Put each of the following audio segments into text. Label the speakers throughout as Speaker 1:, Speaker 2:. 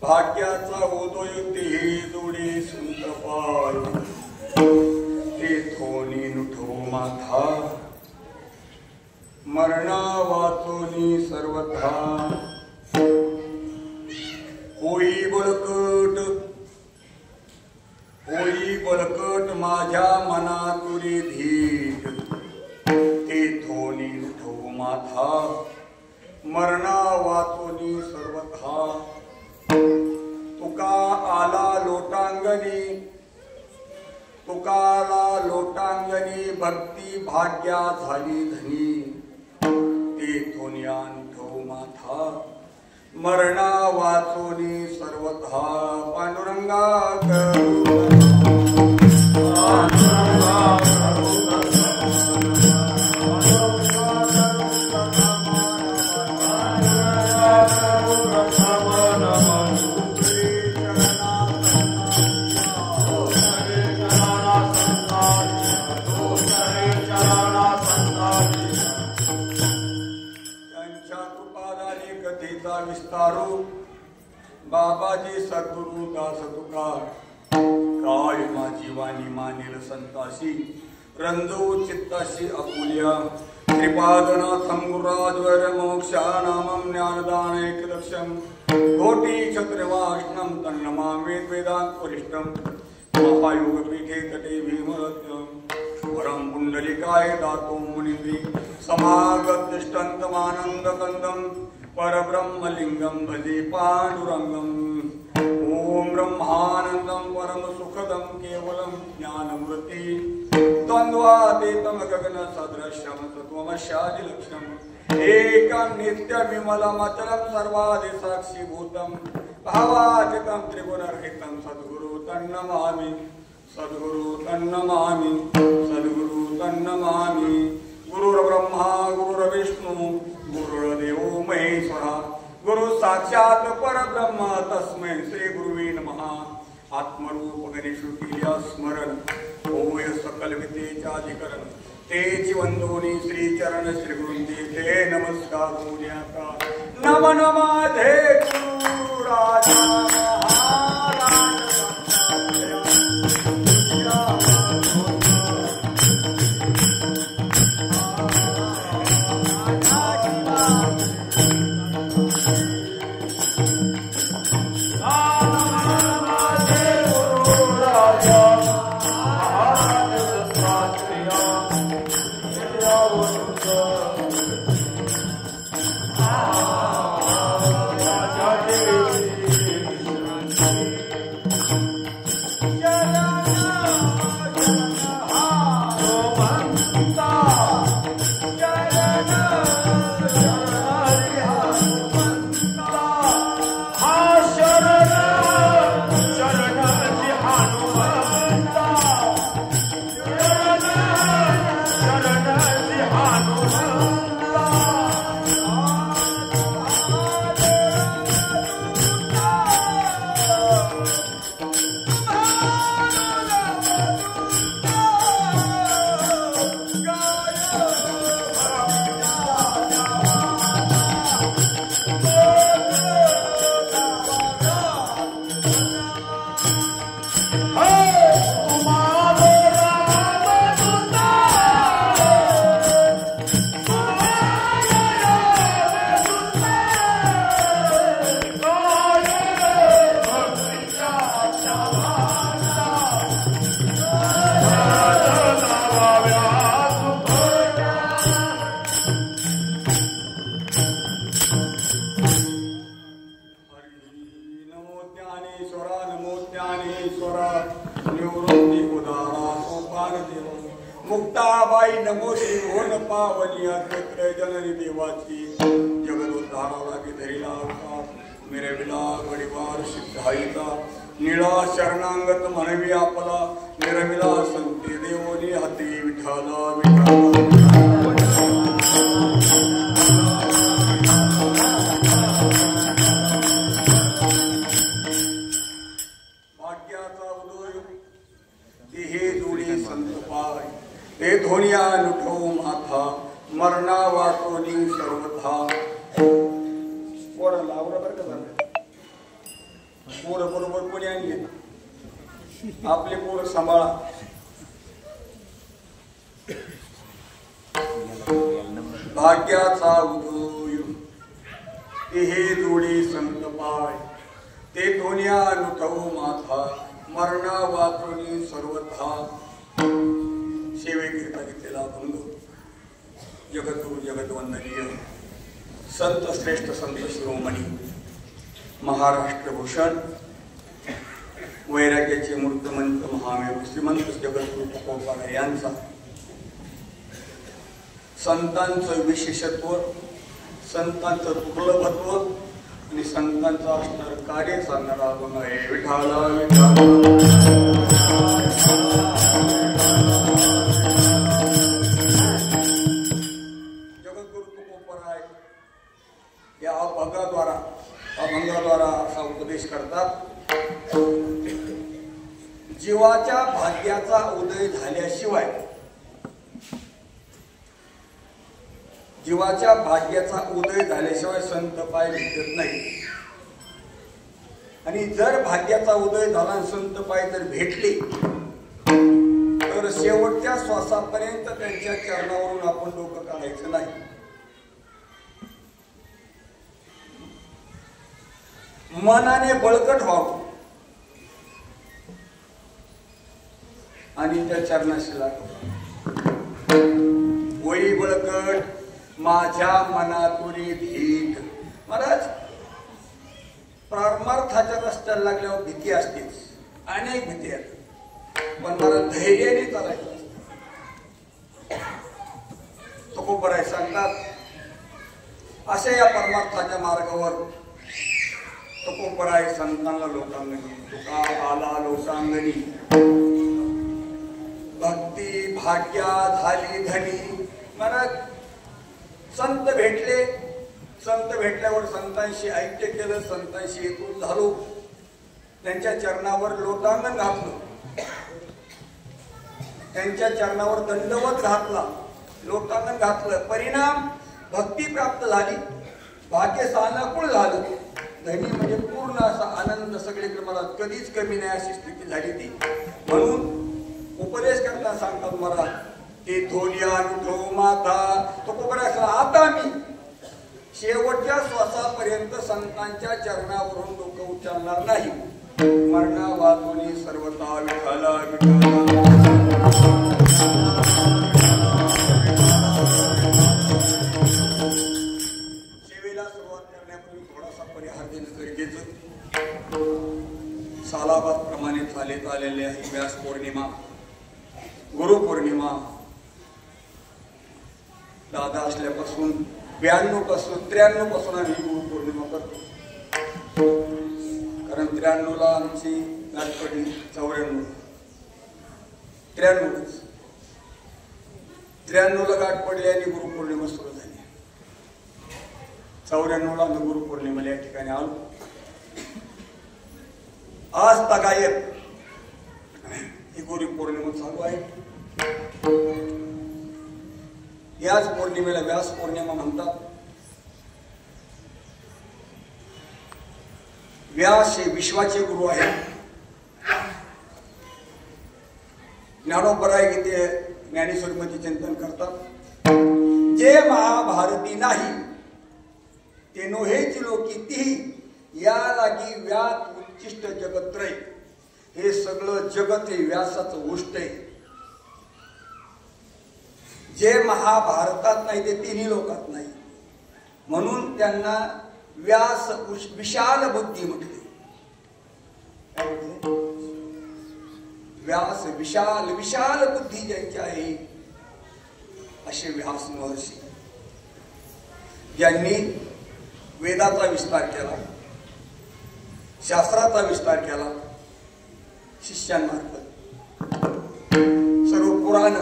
Speaker 1: भाग्याचा उदय ते जोडी सुंदपाय ते थोनी नुठो माथा मरणा वाचोनी सर्वथा होई बळकट माझ्या मना तुरी धीट ते थोनी नुठो माथा मरणा वाचोनी सर्वथा तुका आला लोटांगणी भक्ती भाग्या झाली धनी ते थोनियान ठो माथा मरणा वाचोनी सर्वथा पांडुरंगा विस्तारू बाबाजी सद्गुरु दास तुकार काय माझी वाणी मानेल संताशी रंजो चित्ताशी अपुल्या श्रीपादनाथं गुरुराजवर मोक्षानामं ज्ञानदान एकदक्षं कोटि चक्रवाष्णं तन्नमामि वेदांत वरिष्ठं महायोगपीठे तटे भीमरत्नं वरं पुंडलिकाय दातो मुनिंद्री समागतिष्ठन्तमानन्दकन्दं परब्रह्मलिंगं भजे पांडुरंगं ओम ब्रह्मानंदं परम सुखदं केवलं ज्ञानमूर्ति द्वन्द्वातीतं गगन सदृशं तत्त्वमस्यादिलक्ष्यम् एकं नित्यविमलमचलं सर्वादि साक्षीभूतं भावातीतं त्रिगुणरहितं सद्गुरु तन्नमामि सद्गुरु तन्नमामि सद्गुरु तन्नमामि गुरुर्ब्रह्मा गुरुर्विष्णु गुरुर्देवो महेश्वरा गुरु साक्षात परब्रह्म तस्मै श्री गुरुवे नमः आत्मरूप गणेशु केल्या स्मरण होय सकल विद्येचाधिकरण तेची वंदोनी श्री चरण श्री गुरुंचे ते नमस्कार होण्याचा नम नमाधे गुरु राजा मुक्ताबाई नमो श्री भुवन पावनी अग्रत्र जननी देवाची जगदोद्धाराला की धरीला अवतार मिरविला गडीवार सिद्धाईचा निळा शरणांगत म्हणवी आपला मिरविला संती देवोनी हाती विठाला भाग्याचा उदय हे जोडी संत पाय ते धोनिया लुठो माथा मरणा वाचोनी सर्वथा पोरं लावलं बरं का झालं पोरं बरोबर कोणी आणले आपले पोरं सांभाळा भाग्याचा उदय हे जोडी संत पाय ते धोनिया लुठो माथा मरणा वाचोनी सर्वथा सेवेकरिता घेतलेला भंग जगद्गुरु जगद्वंदनीय संत श्रेष्ठ संत शिरोमणी महाराष्ट्र भूषण वैराग्याचे मूर्तमंत महामेरू श्रीमंत जगद्गुरु तुकोबाराय यांचा संतांचं विशेषत्व संतांचं दुर्लभत्व आणि संतांचं असणार कार्य सांगणारा अभंग आहे विठाला जगद्गुरु तुकोबाराय या अभंगाद्वारा असा उपदेश करतात जीवाच्या भाग्याचा उदय झाल्याशिवाय जीवाच्या भाग्याचा उदय झाल्याशिवाय संत पाय भेटत नाही आणि जर भाग्याचा उदय झाला संत पाय जर भेटले तर शेवटच्या श्वासापर्यंत त्यांच्या चरणावरून आपण डोकं काढायचं नाही मनाने बळकट व्हावं आणि त्या चरणाशी लागावं होई बळकट माझ्या मनातुरी भीत महाराज परमार्थाच्या रस्त्याला लागल्यावर भीती असतेच अनेक भीती आहेत पण मला धैर्याने चालायचं असतं तुकोबाराय सांगतात अशा या परमार्थाच्या मार्गावर तुकोबाराय संतांना लोकांगणी तुका आला लोकांगणी भक्ती भाग्या झाली धनी महाराज संत भेटल्यावर संतांशी ऐक्य केलं संतांशी एकूण झालो त्यांच्या चरणावर लोटांगण घातलं त्यांच्या चरणावर दंडवत घातला लोटांगण घातलं परिणाम भक्ती प्राप्त झाली भाग्य सानुकूल झालं धनी म्हणजे पूर्ण असा आनंद सगळीकडे मला कधीच कमी नाही अशी स्थिती झाली ती म्हणून उपदेश करताना सांगतात मला ते धोनिया लुठो माथा तुकोबाराय आता मी शेवटच्या श्वासापर्यंत संतांच्या चरणावरून डोकं उचलणार नाही मरणा वाचोनी सर्वथा विठाला सेवेला सुरुवात करण्यापूर्वी थोडासा परिहार देणं गरजेचं सालाबाद प्रमाणे चालत आलेले आहे व्यास पौर्णिमा गुरुपौर्णिमा दादा असल्यापासून 92 पासून 93 पासून आम्ही गुरुपौर्णिमा करतो कारण 93 ला आमची गाठ पडली 93 ला गाठ पडली आणि गुरुपौर्णिमा सुरू झाली 94 ला आम्ही गुरुपौर्णिमेला या ठिकाणी आलो आज तगायत ही गुरुपौर्णिमा चालू आहे याच पौर्णिमेला व्यास पौर्णिमा म्हणतात व्यास हे विश्वाचे गुरु आहेत ज्ञानोबराय गीते ज्ञानेश्वरीमध्ये चिंतन करतात जे महाभारती नाही ते नोहेची लोकी ती या लागी व्यास उच्चिष्ट जगत्रय हे सगळं जगत हे व्यासाचं गोष्ट आहे जे महाभारतात नाही ते तिन्ही लोकात नाही म्हणून त्यांना व्यास विशाल बुद्धी म्हटले व्यास विशाल विशाल बुद्धी ज्यांची आहे असे व्यास महर्षी, ज्यांनी वेदाचा विस्तार केला, शास्त्राचा विस्तार केला, शिष्यांमार्फत सर्व पुराण,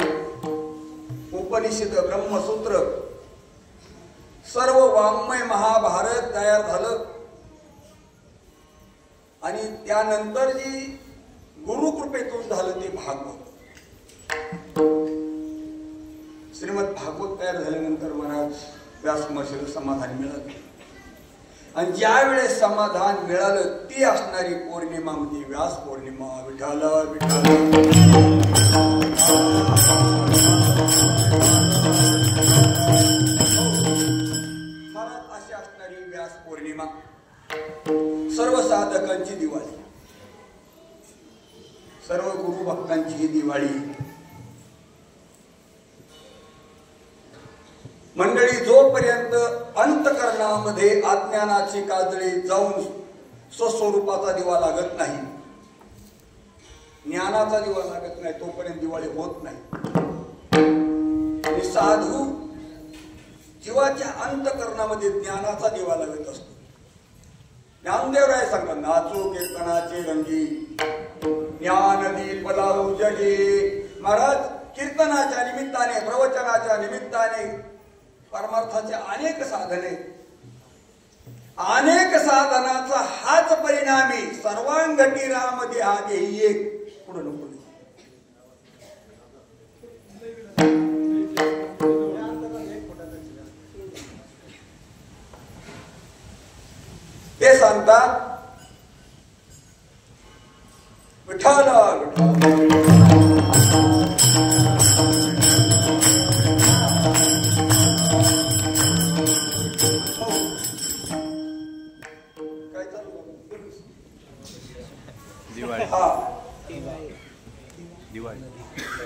Speaker 1: उपनिषद, ब्रह्मसूत्र, सर्व वाङ्मय महाभारत तयार झालं. आणि त्यानंतर जी गुरुकृपेतून झालं ते भागवत. श्रीमद भागवत तयार झाल्यानंतर महाराज व्यास महर्षीला समाधान मिळालं. आणि ज्या वेळेस समाधान मिळालं ती असणारी पौर्णिमा म्हणजे व्यास पौर्णिमा. विठ्ठल विठ्ठल महाराज अशी असणारी व्यास पौर्णिमा सर्व साधकांची दिवाळी, सर्व गुरु भक्तांची ही दिवाळी. मंडळी, जोपर्यंत अंतकरणामध्ये अज्ञानाची काजळी जाऊन स्वस्वरूपाचा दिवा लागत नाही, ज्ञानाचा दिवा लागत नाही, तोपर्यंत दिवाळी होत नाही. आणि साधू जीवाच्या अंतकरणामध्ये ज्ञानाचा दिवा लागत असतो. ज्ञानदेवराय सांगतात, नाचो कीर्तनाचे रंगी ज्ञान दीप लावू जगे. महाराज कीर्तनाच्या निमित्ताने, प्रवचनाच्या निमित्ताने परमार्थाचे अनेक साधने, अनेक साधनाचा हाच परिणामी सर्वांगती राम देहादे ही एक पुढे नको. ते सांगतात विठ्ठल विठ्ठल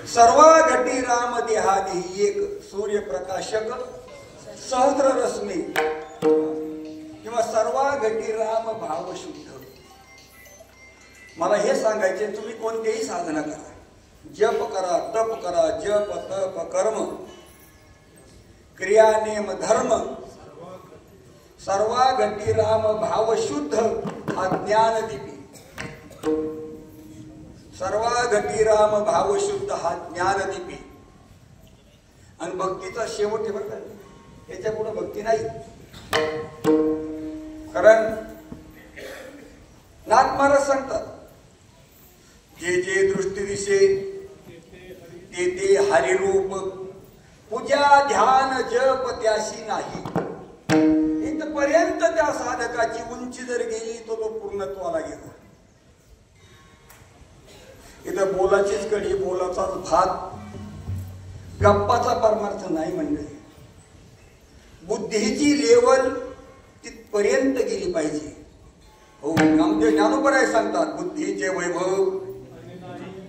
Speaker 1: सर्व घटी राम देहादी एक सूर्यप्रकाशक सहस्र रश्मी किंवा सर्व घटी राम भाव शुद्ध. मला हे सांगायचे, तुम्ही कोणतेही साधना करा, जप करा, तप करा, जप तप कर्म क्रिया नेम धर्म, सर्व घटी राम भाव शुद्ध हा ज्ञान दिपी. सर्व घटी राम भाव शुद्ध हा ज्ञानदीपी. आणि भक्तीचा शेवट आहे बरं का, त्याच्या पुढे भक्ती नाही. कारण नाथ महाराज सांगतात, जे जे दृष्टी दिसे ते ते हरिरूप, पूजा ध्यान जप त्याशी नाही. इथपर्यंत त्या साधकाची उंची जर गेली तो पूर्णत्वाला गेला. इथं बोलाचीच कडी, बोलाचाच भात, गप्पाचा परमार्थ नाही. मंडळी, बुद्धीची लेवल तिथपर्यंत गेली पाहिजे. हो, नामदेव ज्ञानोबराय सांगतात, बुद्धीचे वैभव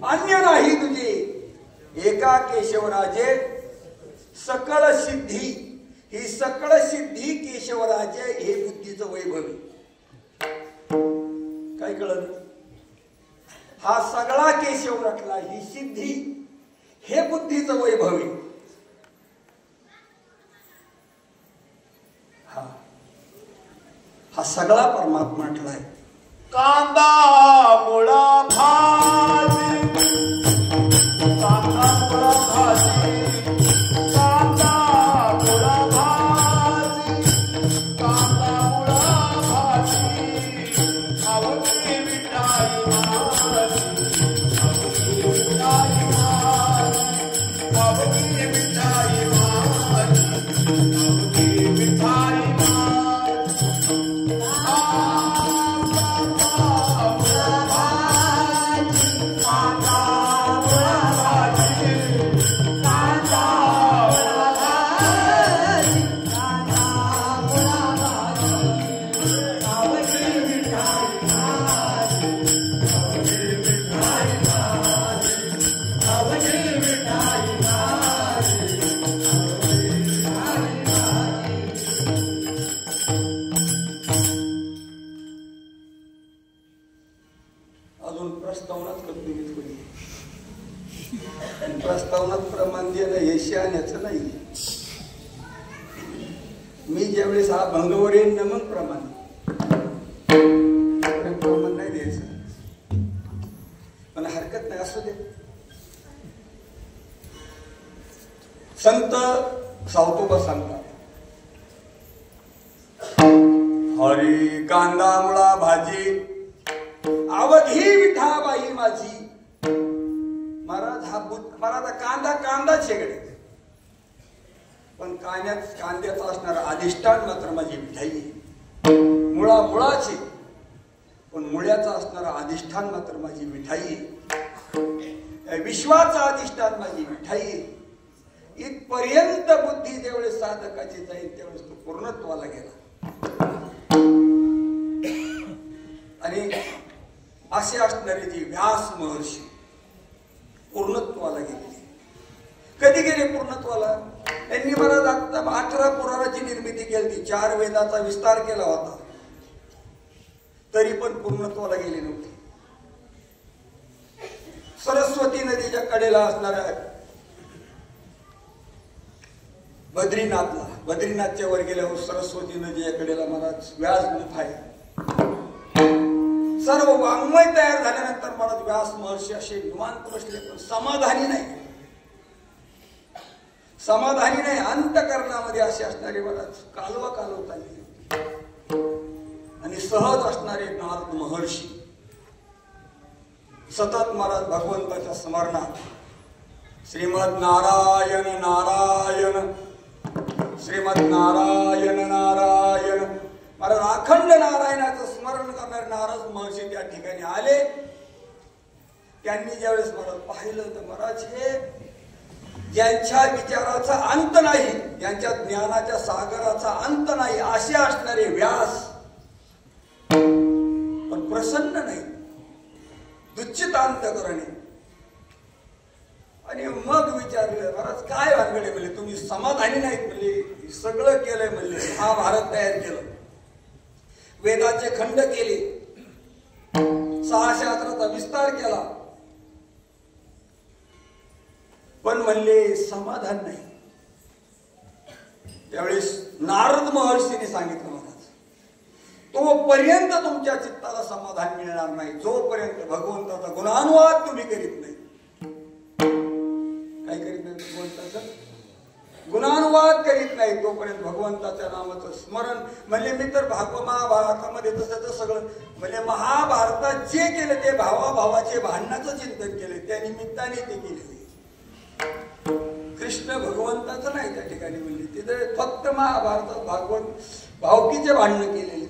Speaker 1: अन्य नाही तुझे, एका केशवराजे सकळ सिद्धी. ही सकळ सिद्धी केशवराजे हे बुद्धीचं वैभव. काय कळलं? हा सगळा केशव रटला, ही सिद्धी हे बुद्धीचं वैभव. हा सगळा परमात्मा म्हटलाय.
Speaker 2: कांदा मुळा भाजी, कांदा मुळा भाजी, कांदा मुळा भाजी, कांदा मुळा भाजी, आवडी मिठाई माझी, आवडी मिठाई माझी, आवडी मिठाई माझी, आवडी मिठाई
Speaker 1: प्रस्तावनात प्रमाण देणं हे शहाण्याचं नाही. मी ज्यावेळेस हा भंगवर येईन ना मग प्रमाण नाही द्यायचं, पण हरकत नाही, असू दे. संत सावतोबा सांगतात, हरी कांदा मुळा भाजी अवधी विठाबाई माझी. महाराज कांदा कांदाच शेगडे, पण कांद्याचं असणार अधिष्ठान मात्र माझी मिठाई. मुळा मुळाची, पण मुळ्याचा असणारा अधिष्ठान मात्र माझी मिठाई. विश्वाचा अधिष्ठान माझी मिठाई. इथपर्यंत बुद्धी ज्यावेळेस साधकाची जाईल त्यावेळेस तो पूर्णत्वाला गेला. आणि असे असणारे जी व्यास महर्षी पूर्णत्वाला गेले. कधी गेले पूर्णत्वाला? त्यांनी महाराज आता 18 पुराणाची निर्मिती केली, 4 वेदाचा विस्तार केला होता, तरी पण पूर्णत्वाला गेले नव्हते. सरस्वती नदीच्या कडेला असणाऱ्या बद्रीनाथच्या वर गेल्यावर सरस्वती नदीच्या कडेला महाराज व्यासगुंफ आहे. सर्व वाङ्मय तयार झाल्यानंतर महाराज व्यास महर्षी असे निवांत बसले, पण समाधानी नाही. अंतकरणामध्ये असे असणारे महाराज कालवा चालले. आणि सहज असणारे नारद महर्षी सतत महाराज भगवंताच्या स्मरणात श्रीमद नारायण नारायण, श्रीमद नारायण नारायण, महाराज अखंड नारायणाचं स्मरण करणारे नारद महर्षी त्या ठिकाणी आले. त्यांनी ज्यावेळेस महाराज पाहिलं तर महाराज हे ज्यांच्या विचाराचा अंत नाही, ज्यांच्या ज्ञानाच्या सागराचा अंत नाही, असे असणारे व्यास पण प्रसन्न नाही, दुच्चितांतकरणे. आणि मग विचारलं, महाराज काय भानगडे? म्हणले तुम्ही समाधानी नाहीत. म्हणले सगळं केलंय, म्हणले महाभारत तयार केलं, वेदाचे खंड केले, 6 शास्त्राचा विस्तार केला, पण म्हणले समाधान नाही. त्यावेळेस नारद महर्षीने सांगितलं, महाराज तोपर्यंत तुमच्या चित्ताला समाधान मिळणार नाही जोपर्यंत भगवंताचा गुणानुवाद तुम्ही करीत नाही. काय करीत नाही? भगवंताचा गुणानुवाद करीत नाही तोपर्यंत भगवंताच्या नामाचं स्मरण. म्हणजे मी तर महाभारतामध्ये तसं सगळं म्हणजे महाभारतात जे केलं ते भावाभावाचे भांडणाचं चिंतन केले, त्या निमित्ताने ते केले. कृष्ण भगवंताचं नाही त्या ठिकाणी, म्हणजे तिथे फक्त महाभारतात भावकीचे भांडणं केलेले.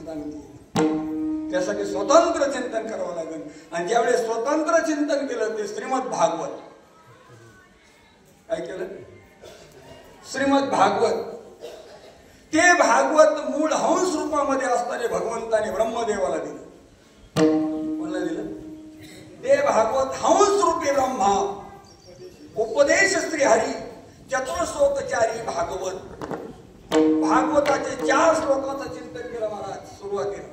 Speaker 1: त्यासाठी स्वतंत्र चिंतन करावं लागेल. आणि ज्यावेळेस स्वतंत्र चिंतन केलं ते श्रीमद भागवत. काय केलं? श्रीमद भागवत. ते भागवत मूळ हंस रूपामध्ये असणारे भगवंताने ब्रह्मदेवाला दिलं. कोणाला दिलं? ते भागवत हंस रूपी ब्रह्मा, उपदेश श्री हरी, चतुर्श्लोकचारी भागवत. भागवताचे 4 श्लोकाचं चिंतन केलं महाराज सुरुवातीला.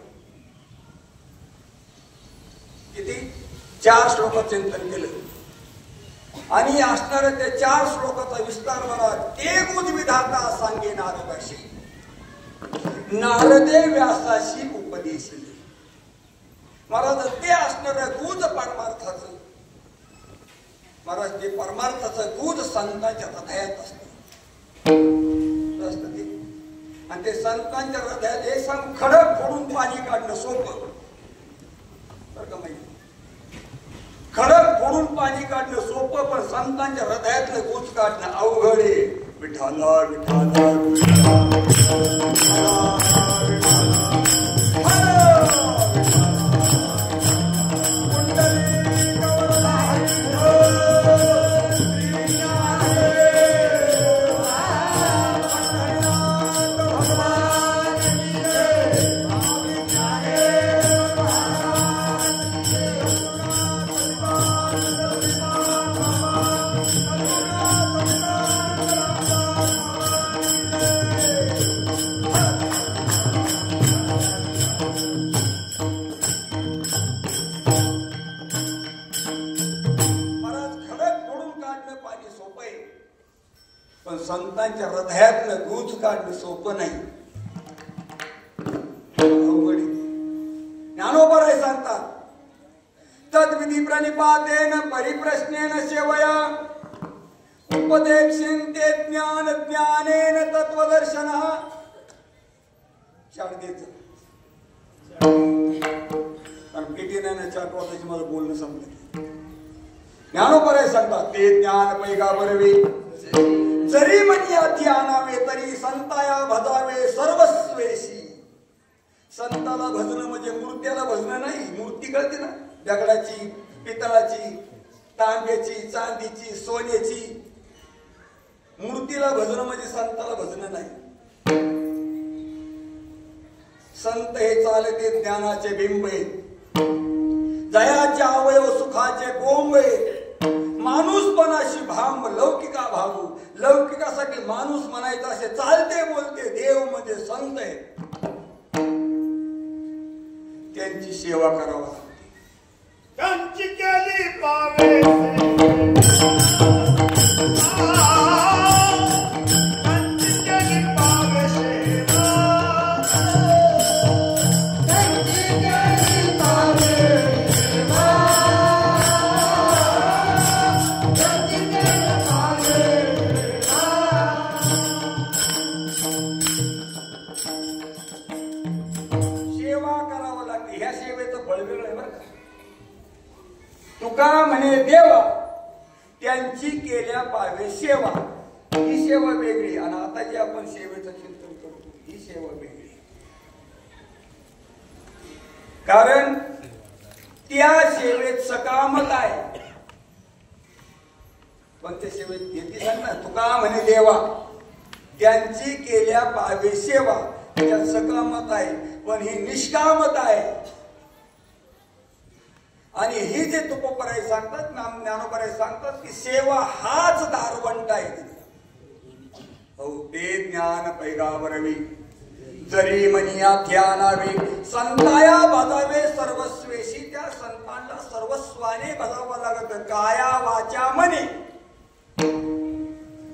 Speaker 1: किती? 4 श्लोकाचं चिंतन केलं. आणि असणाऱ्या त्या 4 श्लोकाचा विस्तार महाराज एक उद्विधाता सांगे नारदाशी, नारदे व्यासाशी उपदेशले. महाराज ते असणाऱ्या गुज परमार्थाचं, महाराज ते परमार्थाचं गुज संतांच्या हृदयात असतं. आणि ते संतांच्या हृदयात हे सांग खडक फोडून पाणी काढणं सोपं बरं का? माहिती खडक फोडून पाणी काढणं सोपं, पण संतांच्या हृदयातलं गुज काढणं अवघड आहे. विठाला विठाला पण संतांच्या हृदयातलं दूध काढणं सोपं नाही. ज्ञानोबराय सांगतात, तद्विधी प्रणिपातेन परिप्रश्नेन सेवया उपदेक्षेन्ते ज्ञान ज्ञानेन तत्वदर्शनः. शाळेचं कारण किती नाही 4 वाजताची मला बोलणं संपलं. ज्ञानोबराय सांगतात, ते ज्ञान पैगावरवे जरी मनी अति आणावे तरी संताया भजावे सर्वस्वेशी. संताला भजणं म्हणजे मूर्त्याला भजणं नाही. मूर्ती कळते ना, दगडाची, पितळाची, तांब्याची, चांदीची, सोन्याची. मूर्तीला भजणं म्हणजे संताला भजणं नाही. संत हे चालते ज्ञानाचे बिंबे, जयाचे अवयव सुखाचे बोंबे. माणूसपणाशी भांब लौकिका भागू. लौकिकासाठी माणूस म्हणायचा असे चालते बोलते देव म्हणजे संत आहे. त्यांची सेवा करावा लागते.
Speaker 2: त्यांची केली पावे
Speaker 1: तुका म्हणे देवा त्यांची केल्या पावे सेवा. ही सेवा वेगळी आणि आता जी आपण सेवेचं चिंतन करतो ही सेवा वेगळी. कारण त्या सेवेत सकामत आहे. पण त्या सेवेत येते सांग ना, तुका म्हणे देवा त्यांची केल्या पावे सेवा. त्यात सकामत आहे पण ही निष्कामत आहे. आणि ही जे तुकोबराय सांगतात, ज्ञानोबराय सांगतात की सेवा हाच दारवंट आहे. हो ते ज्ञान पैगावरवी जरी मनिया ध्यानावे संताया भजावे सर्वस्वेशी. त्या संतांना सर्वस्वाने भजावं लागत. काया वाचा मने.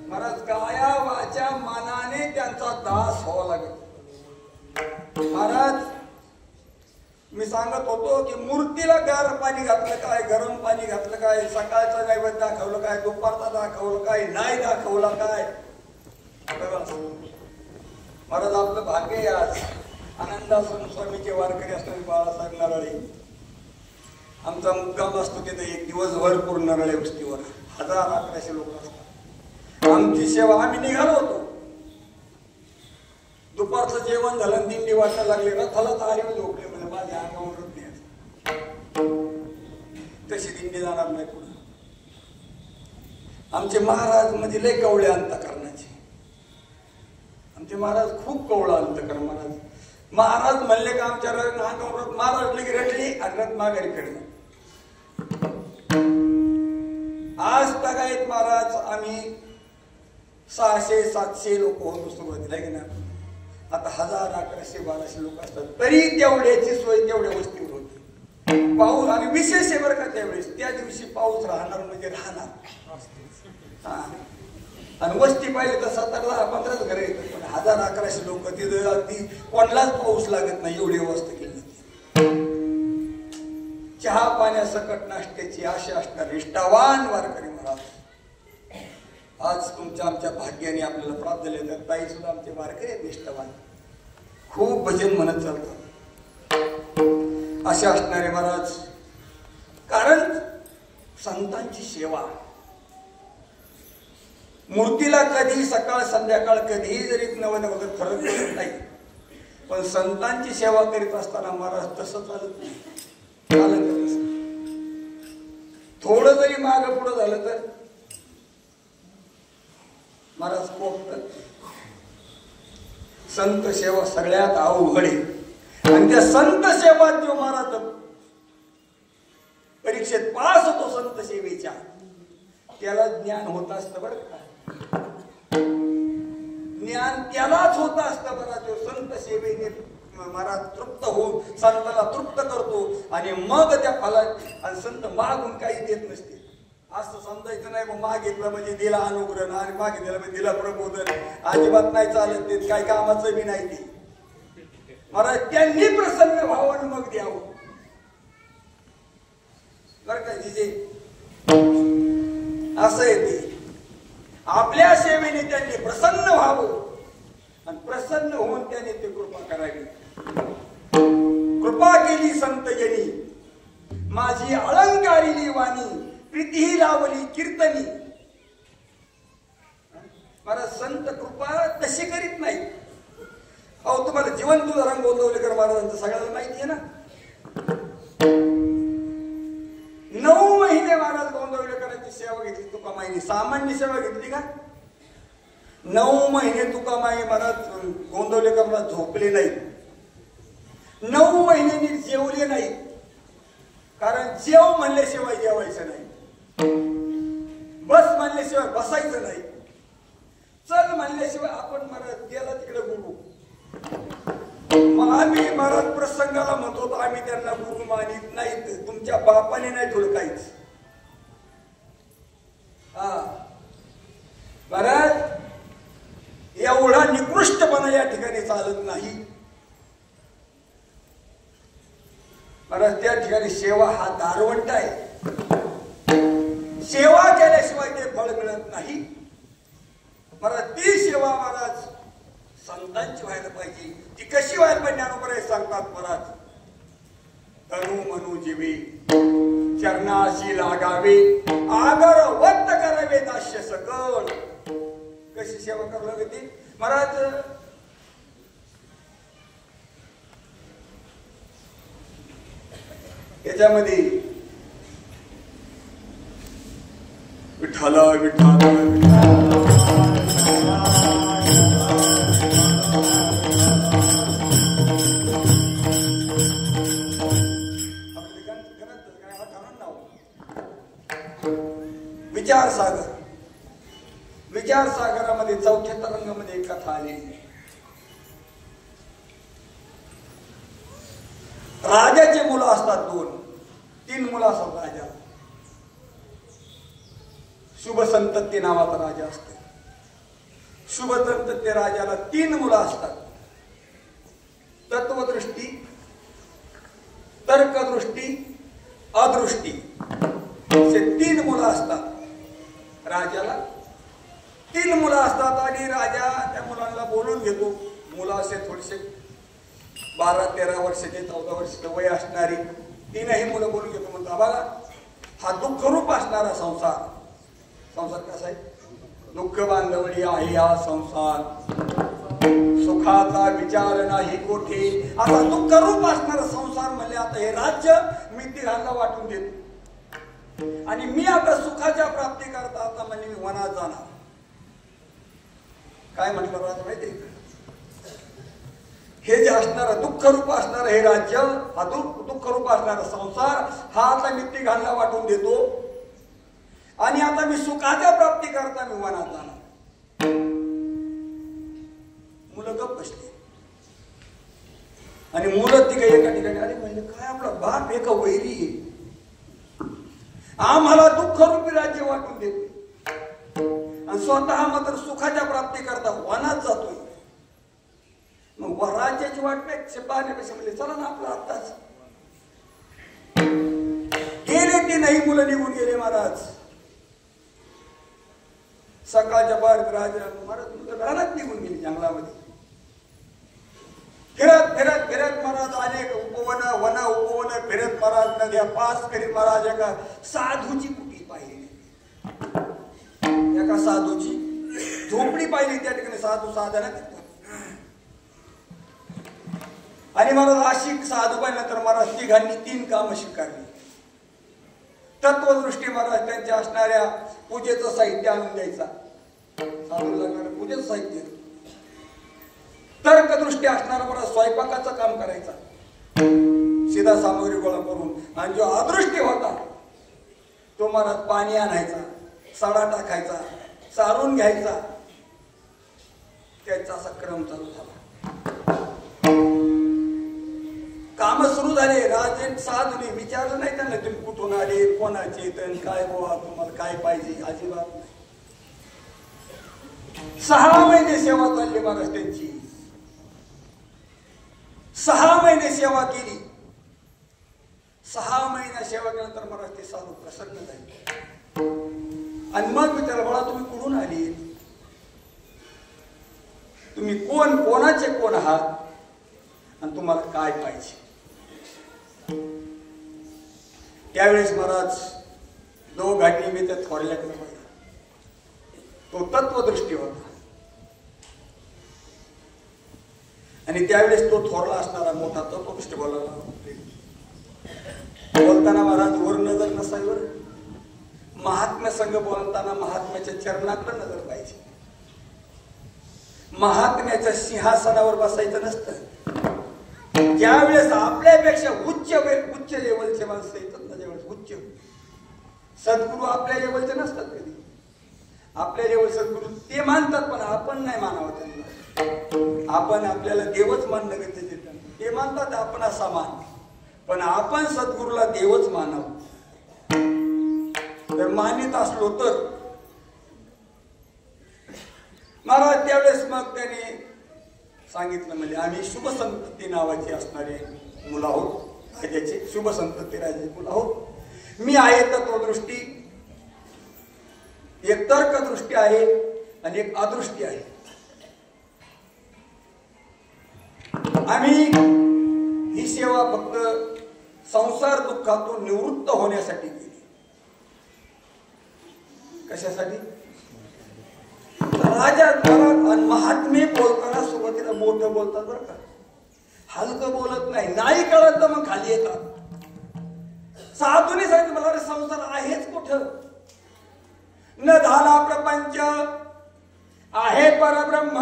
Speaker 1: महाराज काया वाचा मनाने त्यांचा दास व्हावा लागत. महाराज मी सांगत होतो की मूर्तीला गार पाणी घातलं काय, गरम पाणी घातलं काय, सकाळचं नैवेद्य दाखवलं काय, दुपारचा दाखवलं काय, नाही दाखवला काय. महाराज आपलं भाग्य आहे आज आनंदासन स्वामीचे वारकरी असणारे बाळासाहेब नराळे. आमचा मुक्काम असतो तिथे एक दिवसभर पूर्ण नराळे वस्तीवर 1000-1100 लोक असतात. आमची सेवा आम्ही निघालो होतो. दुपारचं जेवण झालं, दिंडी वाटायला लागले, रथाला तारीव झोपले. म्हणजे माझ्या अंगावर रथ नाही, तशी दिंडी जाणार नाही पुढे. आमचे महाराज म्हणजे लय कवळे अंतकरणाचे. आमचे महाराज खूप कवळा अंतकरण. महाराज म्हणले का आमच्या अंगावर रथ महाराज लगे रटली आणि रथ माघारी फिरले. आज तगायत महाराज आम्ही 600-700 लोक होतो सुरुवातीला की नाही. आता 1000-1100-1200 लोक असतात तरी तेवढ्याची सोय तेवढ्या वस्तीवर होती. पाऊस आणि विशेष आहे बरं का त्यावेळेस. त्या दिवशी पाऊस राहणार म्हणजे राहणार. आणि वस्ती पाहिजे तर 17-15 घरे येतात. पण 1000-1100 लोक तिथं अगदी कोणालाच पाऊस लागत नाही एवढी व्यवस्था केली जाते. चहा पाण्यासकट नाश्त्याची आशा असणार निष्ठावान वारकरी महाराज आज तुमच्या आमच्या भाग्याने आपल्याला प्राप्त झाले. तर ताई सुद्धा आमचे वारकरी आहेत निष्ठावान, खूप भजन म्हणत चालतात असे असणारे महाराज. कारण संतांची सेवा मूर्तीला कधी सकाळ संध्याकाळ कधीही जरी नवनवगत फरक पडत नाही. पण संतांची सेवा करीत असताना महाराज तसं चालत नाही. थोडं जरी मागं पुढं झालं तर महाराज कोपतात. संत सेवा सगळ्यात अवघड आहे. आणि त्या संत सेवात जो महाराज परीक्षेत पास होतो संत सेवेच्या त्याला ज्ञान होत असतं बरं का. ज्ञान त्यालाच होत असतं बरं. जो संत सेवेने महाराज तृप्त होऊन संताला तृप्त करतो आणि मग त्या फलात. आणि संत मागून काही देत नसते. असं समजायचं नाही मग मागितलं म्हणजे दिला अनुग्रह आणि मागितलं म्हणजे दिला प्रबोधन. अजिबात नाही चालत ते, काही कामाचं बी नाही ते. महाराज त्यांनी प्रसन्न व्हावं आणि मग द्यावं बर का जिजे. असं आहे ते. आपल्या सेवेने त्यांनी प्रसन्न व्हावं आणि प्रसन्न होऊन त्याने ते कृपा करावी. कृपा केली संत जनी माझी अलंकारिली वाणी प्रीतीही लावली कीर्तनी. महाराज संत कृपा तशी करीत नाही. अहो तुम्हाला जिवंत उदाहरण गोंदवलेकर महाराजांचं सगळ्याला माहिती आहे ना. 9 महिने महाराज गोंदवलेकरांची सेवा घेतली तुकामाईने. सामान्य सेवा घेतली का? 9 महिने तुकामाई महाराज गोंदवलेकर महाराज झोपले नाही. 9 महिन्यांनी जेवले नाही. कारण जेव म्हणल्याशिवाय जेवायचं नाही. बस म्हणल्याशिवाय बसायचं नाही. चल म्हणल्याशिवाय आपण महाराज गेला तिकडे गुरु. मग आम्ही महाराज प्रसंगाला म्हणतो आम्ही त्यांना गुरु मानित नाहीत. तुमच्या बापाने नाही थोडं काहीच. हा महाराज एवढा निकृष्टपणा या ठिकाणी चालत नाही. महाराज त्या ठिकाणी सेवा हा दारवंट आहे. सेवा केल्याशिवाय ते फळ मिळत नाही. महाराज ती सेवा महाराज संतांची व्हायला पाहिजे. ती कशी व्हायला पाहिजे ज्ञानोबराय सांगतात महाराज. तनु मनु जीवे चरणाशी लागावे आगर वत्त करावे दास्य सकळ. कशी सेवा करावी लागते महाराज. याच्यामध्ये विठ्ठल विठ्ठल विचार सागर. विचार सागरामध्ये 4थ्या तरंगामध्ये एक कथा आली. राजाचे मुलं असतात 2-3 मुलं असतात राजा. शुभ संतती नावाचा राजा असतो. शुभ संतती राजाला 3 मुलं असतात. तत्वदृष्टी, तर्कदृष्टी, अदृष्टी असे 3 मुलं असतात. राजाला 3 मुलं असतात आणि राजा त्या मुलांना बोलून घेतो. मुलं असे थोडेसे 12-13 वर्षाचे 14 वर्षाचे वय असणारी 3ही मुलं बोलून घेतो. म्हणतो बघा हा दुःखरूप असणारा संसार. संसार कसा आहे? दुःख बांधवडी आहे हा संसार. सुखाचा विचार नाही कोठे. असा दुःखरूप असणारा संसार म्हणजे आता हे राज्य मी तिघांना वाटून देतो आणि मी आता सुखाच्या प्राप्ती करता आता म्हणजे मी वनात जाणार. काय म्हटलं राजा माहिती? हे जे असणारं दुःखरूप असणारं हे राज्य, हा दुःखरूप असणारा संसार हा आता मी तिघांना वाटून देतो आणि आता मी सुखाच्या प्राप्ती करता मी वनात जाणार. मुलं गप्प बसली आणि मुलं तिघ एका ठिकाणी आली. म्हणजे काय आपला बाप एका वैरी आहे. आम्हाला दुःखरूपी राज्य वाटून देतो आणि स्वतः मात्र सुखाच्या प्राप्ती करता वनात जातोय. मग राज्याची वाट नाही पाहण्यापेक्षा म्हणजे चला ना आपलं आत्ताच. गेले 3ही मुलं निघून गेले महाराज. सकाळच्या पार राजा महाराज रानात निघून गेले जंगलामध्ये. फिरत फिरत फिरत महाराज अनेक उपवन वन उपवन फिरत महाराज नद्या पास करीत महाराज एका साधूची कुटी पाहिली. एका साधूची झोपडी पाहिली. त्या ठिकाणी साधू साधना करतात आणि महाराज अशी साधू पाहिल्यानंतर महाराज तिघांनी 3 कामं स्वीकारली. तत्वदृष्टी महाराज त्यांच्या असणाऱ्या पूजेचं साहित्य आणून द्यायचा. साधू लागणारं पूजेचं साहित्य. तर्कदृष्टी असणारा महाराज स्वयंपाकाचं काम करायचा. सीधा सामग्री गोळा करून. आणि जो अदृष्टी होता तो महाराज पाणी आणायचा, सडा टाकायचा, चारून घ्यायचा. त्याचा असा क्रम चालू झाला. काम सुरू झाले. राजे साधूने विचारलं नाही त्यांना तुम्ही कुठून आले, कोणाचे, काय बोवा, तुम्हाला काय पाहिजे, अजिबात नाही. 6 महिने सेवा चालली महाराज त्यांची. 6 महिने सेवा केली. 6 महिना सेवा केल्यानंतर महाराज ते साधू प्रसन्न झाले आणि मग विचारलं, बाळा तुम्ही कुठून आले, तुम्ही कोण, कोणाचे कोण आहात आणि तुम्हाला काय पाहिजे. त्यावेळेस महाराज 2 घाटी मी त्या थोरल्याकडे पाहिला. तो तत्वदृष्टी होता आणि त्यावेळेस तो थोरला असणारा मोठा तत्वदृष्टी बोलताना महाराज वर नजर नसावी. महात्म्य संघ बोलताना महात्म्याच्या चरणाकडे नजर पाहिजे. महात्म्याच्या सिंहासनावर बसायचं नसतं. ज्यावेळेस आपल्यापेक्षा उच्च लेवलचे माणसं येतात ना, ज्यावेळेस उच्च सद्गुरू आपल्या लेवलचे नसतात. कधी आपल्या लेवल सद्गुरू ते मानतात पण आपण नाही मानावं त्यांना. आपण आपल्याला देवच मानणं गरजेचे. ते मानतात आपण असा मान, पण आपण सद्गुरूला देवच मानावं. तर मानित असलो तर महाराज त्यावेळेस मग त्याने सांगितलं, म्हणजे आम्ही शुभ संतती नावाची असणारे मुलं आहोत, राजाचे शुभ संतती राजाचे मुलं आहोत. मी आहे तत्वदृष्टी, एक तर्कदृष्टी आहे आणि एक अदृष्टी आहे. आम्ही ही सेवा फक्त संसार दुःखातून निवृत्त होण्यासाठी केली. कशासाठी? राजा आणि महात्मे बोलताना सुरुवातीला मोठं बोलतात बरं का, हलकं बोलत नाही. नाही कळत तर मग खाली येतात. साधूने सांगितलं मला अरे संसार आहेच कुठं, न झाला प्रपंच आहे परब्रह्म,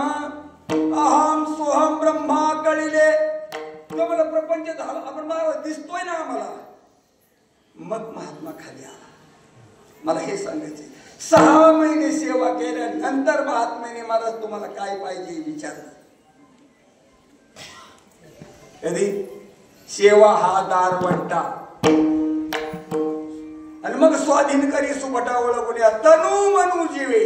Speaker 1: अहम सोहम ब्रह्मा कळिले. तो मला प्रपंच झाला, आपण मला दिसतोय ना आम्हाला. मग महात्मा खाली आला. मला हे सांगायचे 6 महिने सेवा केल्यानंतर महात्म्याने मला तुम्हाला काय पाहिजे विचारलं. कधी सेवा हा दारवंटा आणि मग स्वाधीन करी सुभटा ओळखूया तनु मनु जीवे,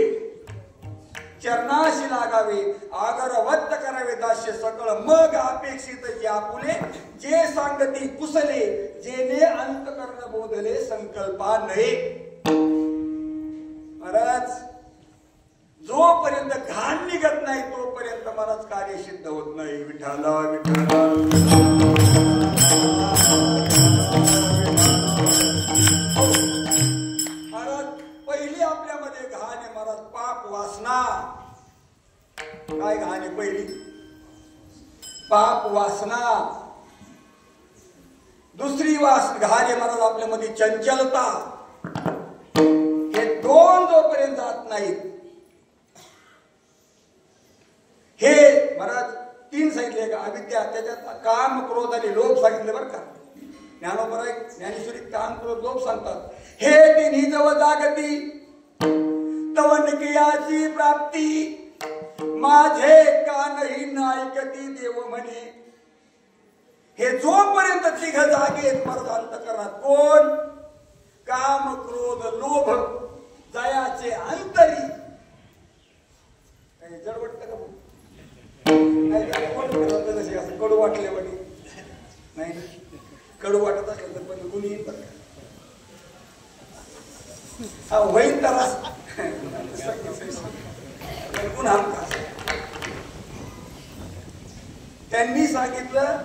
Speaker 1: चरणाशी लागावे आगरवत्त करावे दास्य सकळ. मग अपेक्षित जे आपुले जे सांगती कुसले, जेने अंत कर्ण बोधले संकल्पा नये. महाराज जोपर्यंत घाण निघत नाही तोपर्यंत महाराज कार्य सिद्ध होत नाही. विठाला विठाला महाराज पहिली आपल्यामध्ये घाण आहे महाराज पाप वासना. काय घाण आहे पहिली? पाप वासना. दुसरी घाण आहे महाराज आपल्यामध्ये चंचलता. हे 2 जोपर्यंत जात नाहीत, हे महाराज 3 सांगितले का, अविद्या, त्याच्यात काम क्रोध आणि लोभ सांगितले बरं का. ज्ञानेश्वरी काम क्रोध लोभ सांगतात. हे 3 जवळ जागती तव निकयाची प्राप्ती, माझे कानही नायकती देव म्हणे. हे जोपर्यंत 3 जागेत महाराज अंतःकरणात कोण? काम क्रोध लोभ जयाचे अंतरी. जड वाटत का? नाही कडू वाटले म्हणे. नाही कडू वाटत असेल तर पण कुणी होईल तर पुन्हा त्यांनी सांगितलं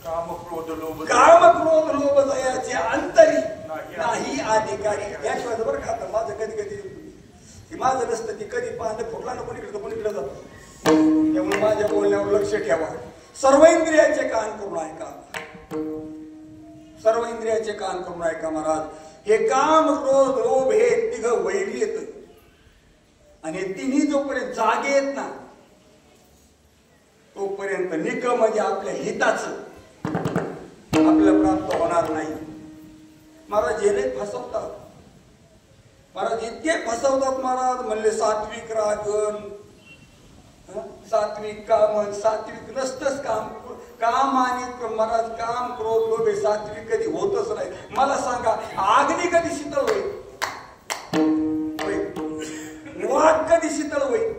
Speaker 1: काम क्रोध लोभ जयाचे अंतरी नाही अधिकारी. याशिवाय बरं का आता माझं कधी कधी माझं नसतं ती कधी पाहणं फुटला ना कोणीकडे जातो. त्यामुळे माझ्या बोलण्यावर लक्ष ठेवा. सर्व इंद्रियाचे कान करून ऐका. सर्व इंद्रियाचे कान करून ऐका महाराज. हे काम क्रोध लोभ हे 3 वैरी येत आणि 3 जोपर्यंत जागे येत ना तोपर्यंत निकम म्हणजे आपल्या हिताचं आपल्याला प्राप्त होणार नाही. महाराज हे फसवतात. महाराज इतके फसवतात महाराज. म्हणले सात्विक रागन सात्विक काम, सात्विक नसतंच काम. काम आणि महाराज काम क्रोध लोभ हे सात्विक कधी होतच नाही. मला सांगा अग्नी कधी शीतळ होईल? वाघ कधी शीतळ होईल?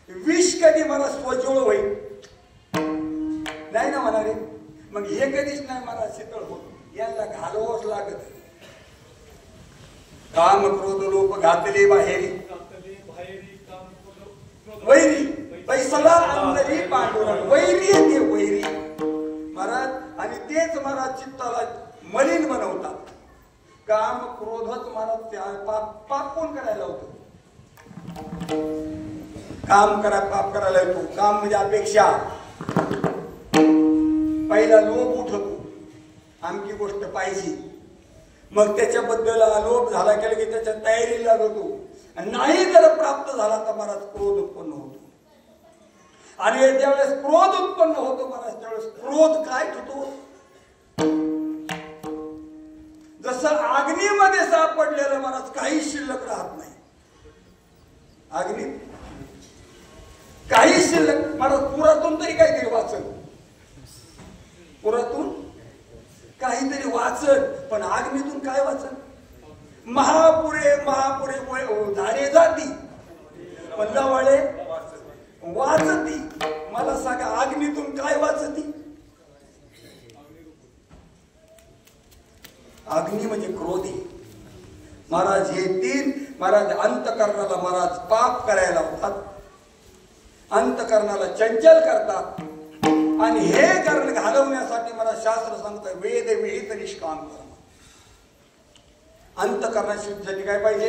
Speaker 1: विष कधी मला स्वज्वळ होईल? नाही ना म्हणा रे. मग हे कधीच नाही मला शीतळ होत. यांना घालवावंच लागत. काम क्रोध लोभ घातले बाहेरी वैरी पैसला अंतरी पांडुरंग. वैरी येते वैरी महाराज. आणि तेच महाराज चित्ताला मलिन बनवतात. काम क्रोधच महाराज पाप कोण करायला होतं? काम करा पाप करायला येतो. काम म्हणजे अपेक्षा. पहिला लोभ उठतो, आमची गोष्ट पाहिजे. मग त्याच्याबद्दल लोभ झाला केला की त्याच्या तयारीला लागतो. नाही जर प्राप्त झाला तर महाराज क्रोध उत्पन्न होतो. आणि ज्यावेळेस क्रोध उत्पन्न होतो महाराज त्यावेळेस क्रोध काय होतो? जसं अग्नीमध्ये सापडलेलं महाराज काही शिल्लक राहत नाही. अग्नीत काही शिल्लक महाराज पुरातून तरी काहीतरी वाचन, पुरातून काहीतरी वाचन, पण अग्नीतून काय वाचन? महापुरे महापुरे झाडे जाती पण लवाळे वाचती. मला सांगा अग्नीतून काय वाचती? अग्नी म्हणजे क्रोधी महाराज. हे तीन महाराज अंतकरणाला महाराज पाप करायला होतात, अंतकरणाला चंचल करतात. आणि हे कर्ण घालवण्यासाठी मला शास्त्र सांगतं वेद विहित निष्काम कर्म. अंतकरणा शुद्धीसाठी काय पाहिजे?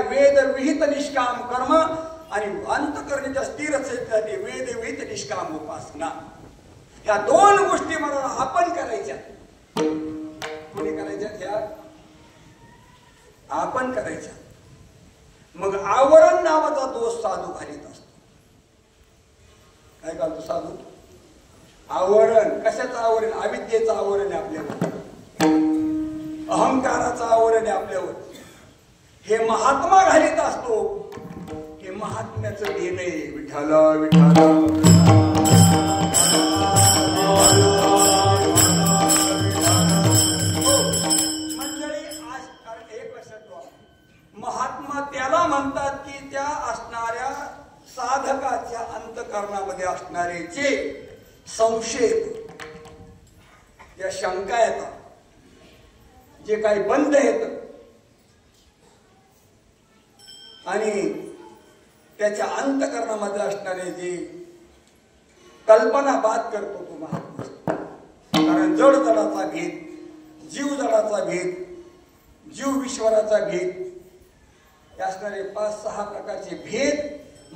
Speaker 1: वेद विहित निष्काम कर्म. आणि अंतकरणाच्या स्थिरतेसाठी वेद विहित निष्काम उपासना. या दोन गोष्टी मला आपण करायच्या. कोणी करायच्या? त्या आपण करायच्या. मग आवरण नावाचा दोष साधू घालीत असतो. काय घालतो साधू? आवरण. कशाचं आवरण? अविद्येचं आवरण आहे आपल्यावर, अहंकाराचं आवरण आहे आपल्यावर. हे महात्मा घालीत असतो. हे महात्म्याचं देण आहे. विठाला विठाला मंडळी. आज कारण एक लक्षात ठेवा, महात्मा त्याला म्हणतात की त्या असणाऱ्या साधकाच्या अंतकरणामध्ये असणारे जे संशय, या शंका येतात, जे काही बंद येत आणि त्याच्या अंतकरणामध्ये असणारे जे कल्पना बात करतो तो महात्मा. कारण जड जडाचा भेद, जीव जडाचा भेद, जीव ईश्वराचा भेद, असणारे 5-6 प्रकारचे भेद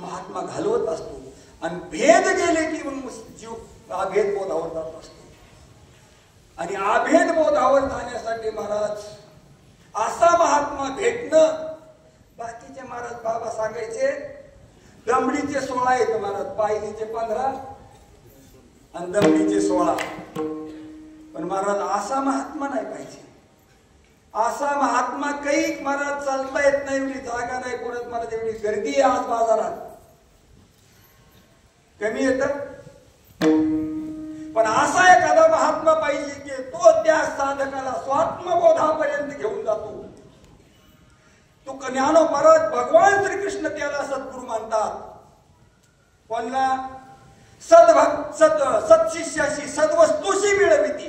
Speaker 1: महात्मा घालवत असतो. आणि भेद गेले की मग जीव अभेद बोधावर जात असतो. आणि अभेद बोधावर जाण्यासाठी महाराज असा महात्मा भेटणं. बाकीचे महाराज बाबा सांगायचे दमडीचे 16 आहेत महाराज, पायलीचे 15 आणि दमडीचे 16. पण महाराज असा महात्मा नाही पाहिजे. असा महात्मा काही महाराज चालता येत नाही, एवढी जागा नाही कोणाच महाराज, एवढी गर्दी आहे आज बाजारात, कमी येत. पण असा एखादा महात्मा पाहिजे की तो त्या साधकाला स्वात्मबोधापर्यंत घेऊन जातो. तो ज्ञानोपरात भगवान श्रीकृष्ण त्याला सद्गुरू मानतात. कोणला? सत्शिष्याशी सद्वस्तूशी मिळविती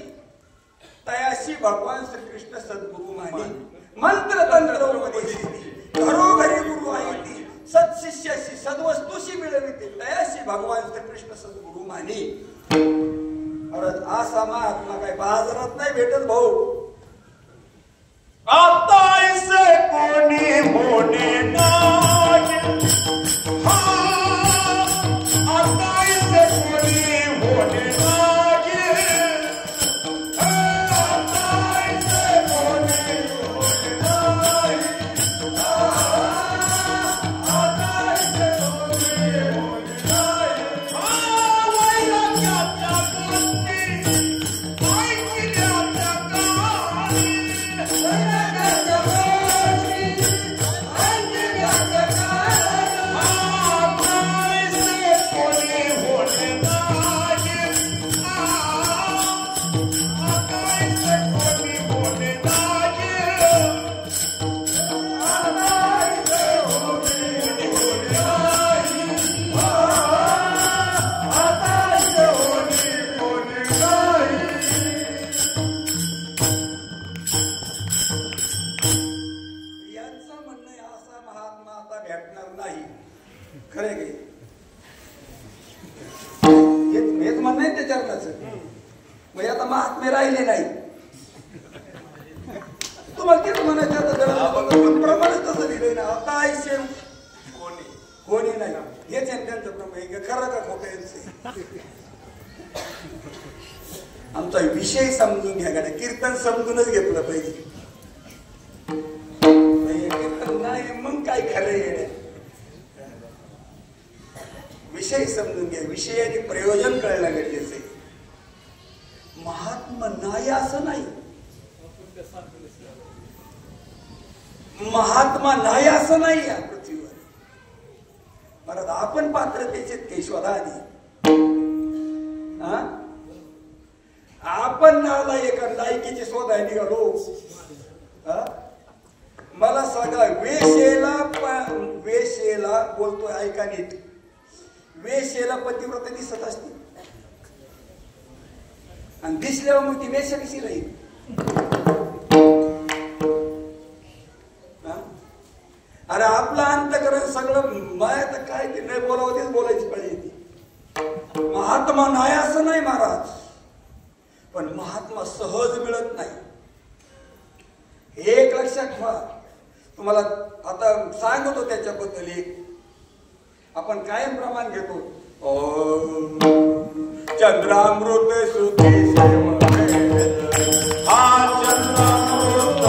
Speaker 1: तयाशी भगवान श्रीकृष्ण सद्गुरू मानी. मंत्र तंत्र उपदेशिती घरोघरी गुरु आहे. सत्शिष्याशी सद्वस्तूशी मिळविते तयाशी भगवान श्रीकृष्ण सद्गुरू मानी. असा महात्मा काय बाजारात नाही भेटत भाऊ.
Speaker 2: आता इसे कोणी होणे नाही. आता इसे कोणी होणे नाही. आता इसे कोणी होणे नाही. आता इसे कोणी होणे नाही. वैराग्याच्या गोष्टी ऐकल्याच्या काळी. वैराग्याच्या गोष्टी ऐकल्याच्या काळी.
Speaker 1: लग्नाचं. म्हणजे आता महात्मे राहिले नाही. तुम्हाला तेच म्हणायचं आता प्रमाणच तसं दिलंय ना. आता आयुष्य कोणी नाही. हेच आहे त्यांचं प्रमाण. खरं का खोटं यांचं. आमचा विषय समजून घ्या गाड्या. कीर्तन समजूनच घेतलं पाहिजे. कीर्तन नाही मग काय खरं येण्या. विषय समजून घ्या. विषयाचे प्रयोजन कळणं गरजेचं आहे. महात्मा नाही असं नाही. महात्मा नाही असं नाही या पृथ्वीवर. परत आपण पात्रतेचे ते शोधा आधी. आपण नाला एका लायकीचे शोधाय निघालो. मला सांगा वेशेला बोलतोय ऐका नीट. वेशेला पतिव्रता दिसत असते आणि दिसल्यावर मग ती वेश कशी राहील. अरे आपलं अंतकरण सगळं माया तर काय ते नाही बोलावं तेच बोलायची पाहिजे. महात्मा नाही असं नाही महाराज. पण महात्मा सहज मिळत नाही. एक लक्षात ठेवा. तुम्हाला आता सांगतो त्याच्याबद्दल एक. आपण कायम प्रमाण घेतो. चंद्रामृत सुखे हा चंद्रामृत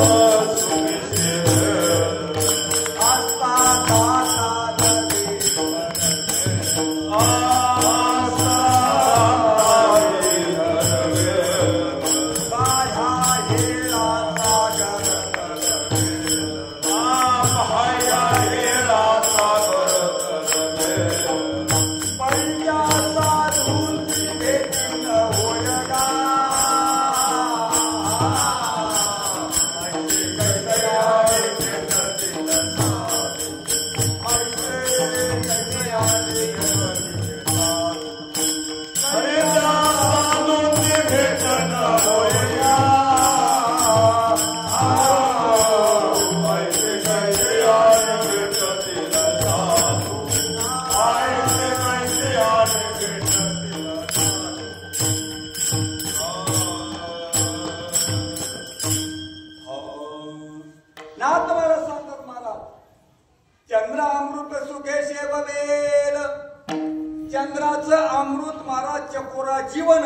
Speaker 1: चंद्राचं अमृत महाराज चकोरा जीवन.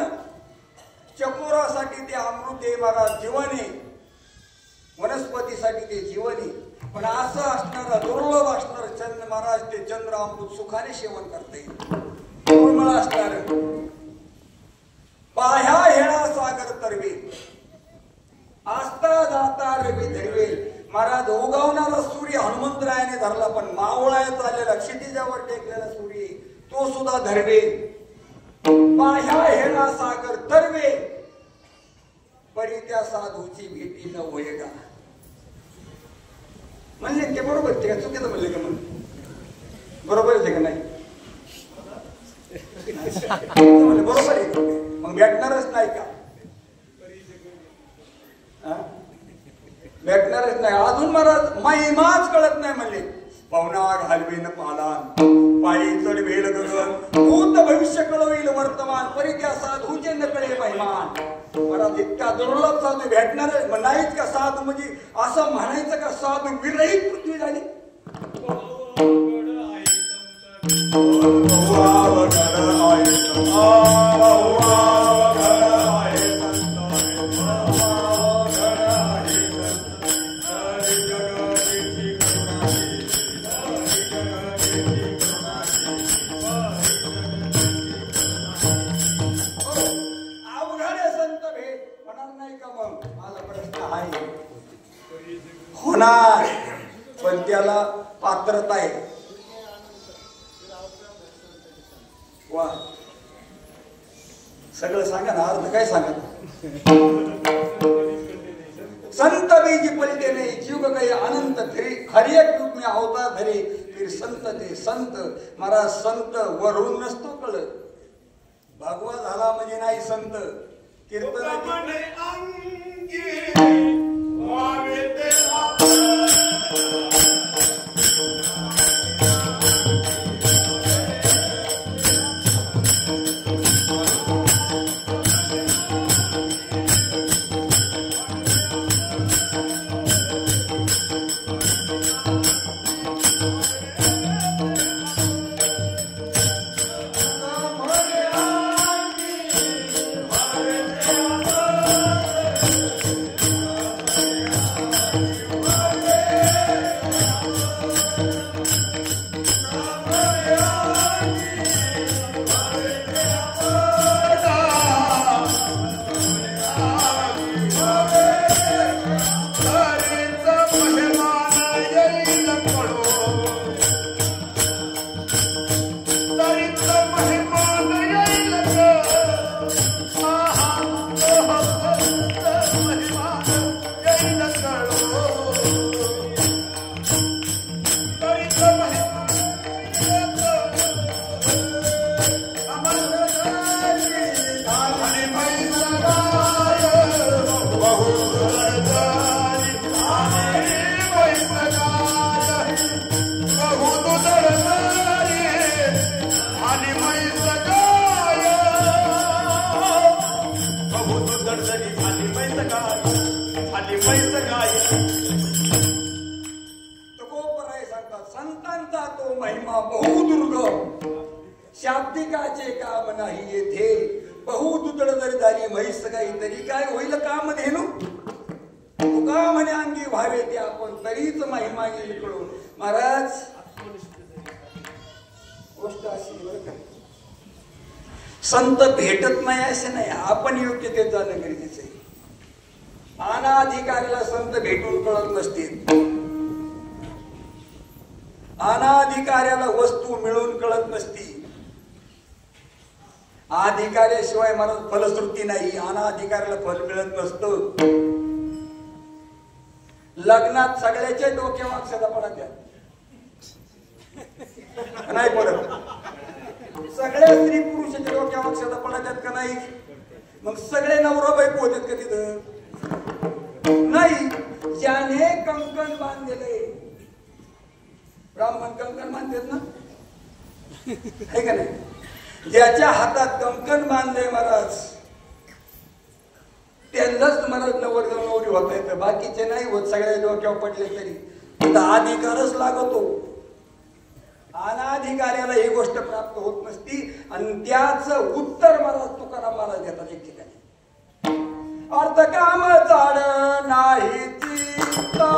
Speaker 1: चकोरासाठी ते अमृत आहे महाराज जीवन आहे. वनस्पतीसाठी ते जीवन आहे. पण असं असणारा दुर्लभ असणार चंद्र महाराज ते चंद्र अमृत सुखाने सेवन करते. दुर्मिळ असणार. पाह्या हेळा सागर तरवे आस्था जाता रवी धरवे. महाराज उगवणारा सूर्य हनुमंतरायाने धरला पण मावळायत आलेला क्षितिजावर टेकलेला सूर्य तो सुद्धा धरवे. पाह्या हेळा सागर तरवे परी त्या साधूची भेटी न होय का. म्हणले ते बरोबर ते का चुकीचं म्हणले का. म्हणून बरोबर आहे का नाही. बरोबर आहे. मग भेटणारच नाही का. भेटणारच नाही. अजून महाराज महिमाच कळत नाही म्हणले. पाहुणा घालवेन पालान पायी चढवेल गगन भूत भविष्य कळवेल वर्तमान परी त्या साधूचे न कळे महिमान. महाराज इतका दुर्लभ साधू भेटणार नाहीच का. साधू म्हणजे असं म्हणायचं का साधू विरहित पृथ्वी झाली. होणार पण त्याला पात्रता आहे. वा सगळं सांगा ना. अर्थ काय सांगा. संत बीजी पलटे नाही जीव काही अनंत फिरे हर एक रूप में अवतार धरे फिर संत ते संत. महाराज संत वरून नसतो कळत. भगवा झाला म्हणजे नाही संत. कीर्तन तुकोबराय सांगतात संतांचा तो महिमा बहुदुर्गम शाब्दिकाचे काम नाही येथे बहुदुतड जरी झाली म्हैस काही तरी काय होईल काम धेनू तुका म्हणे अंगी व्हावे ते आपण तरीच महिमा येईल कळून महाराज गोष्ट अशी बरं का संत भेटत नाही असे नाही आपण योग्य ते जाणं गरजेचं आहे अनाधिकारीला संत भेटून कळत नसते अनाधिकाऱ्याला वस्तू मिळून कळत नसती अधिकाऱ्याशिवाय मला फलश्रुती नाही अनाधिकाऱ्याला फल मिळत नसतं लग्नात सगळ्याच्या डोक्या मागच्या पडा द्या नाही पडत सगळ्या स्त्री पुरुषाच्या डोक्या मागच्या पडा द्यात का नाही मग सगळे नवरा बायको होतात का तिथं नाही ज्याने कंकण बांधलेले ब्राह्मण कंकण बांधतात ना आहे का नाही ज्याच्या हातात कंकण बांधले महाराज त्यांनाच महाराज नवरी होता येतं बाकीचे नाही होत सगळ्या डोक्यावर पडले तरी अधिकारच लागतो अनाधिकाऱ्याला ही गोष्ट प्राप्त होत नसती आणि त्याच उत्तर महाराज तुकाराम महाराज देतात एक ठिकाणी अर्थ काम चाड नाही चित्ता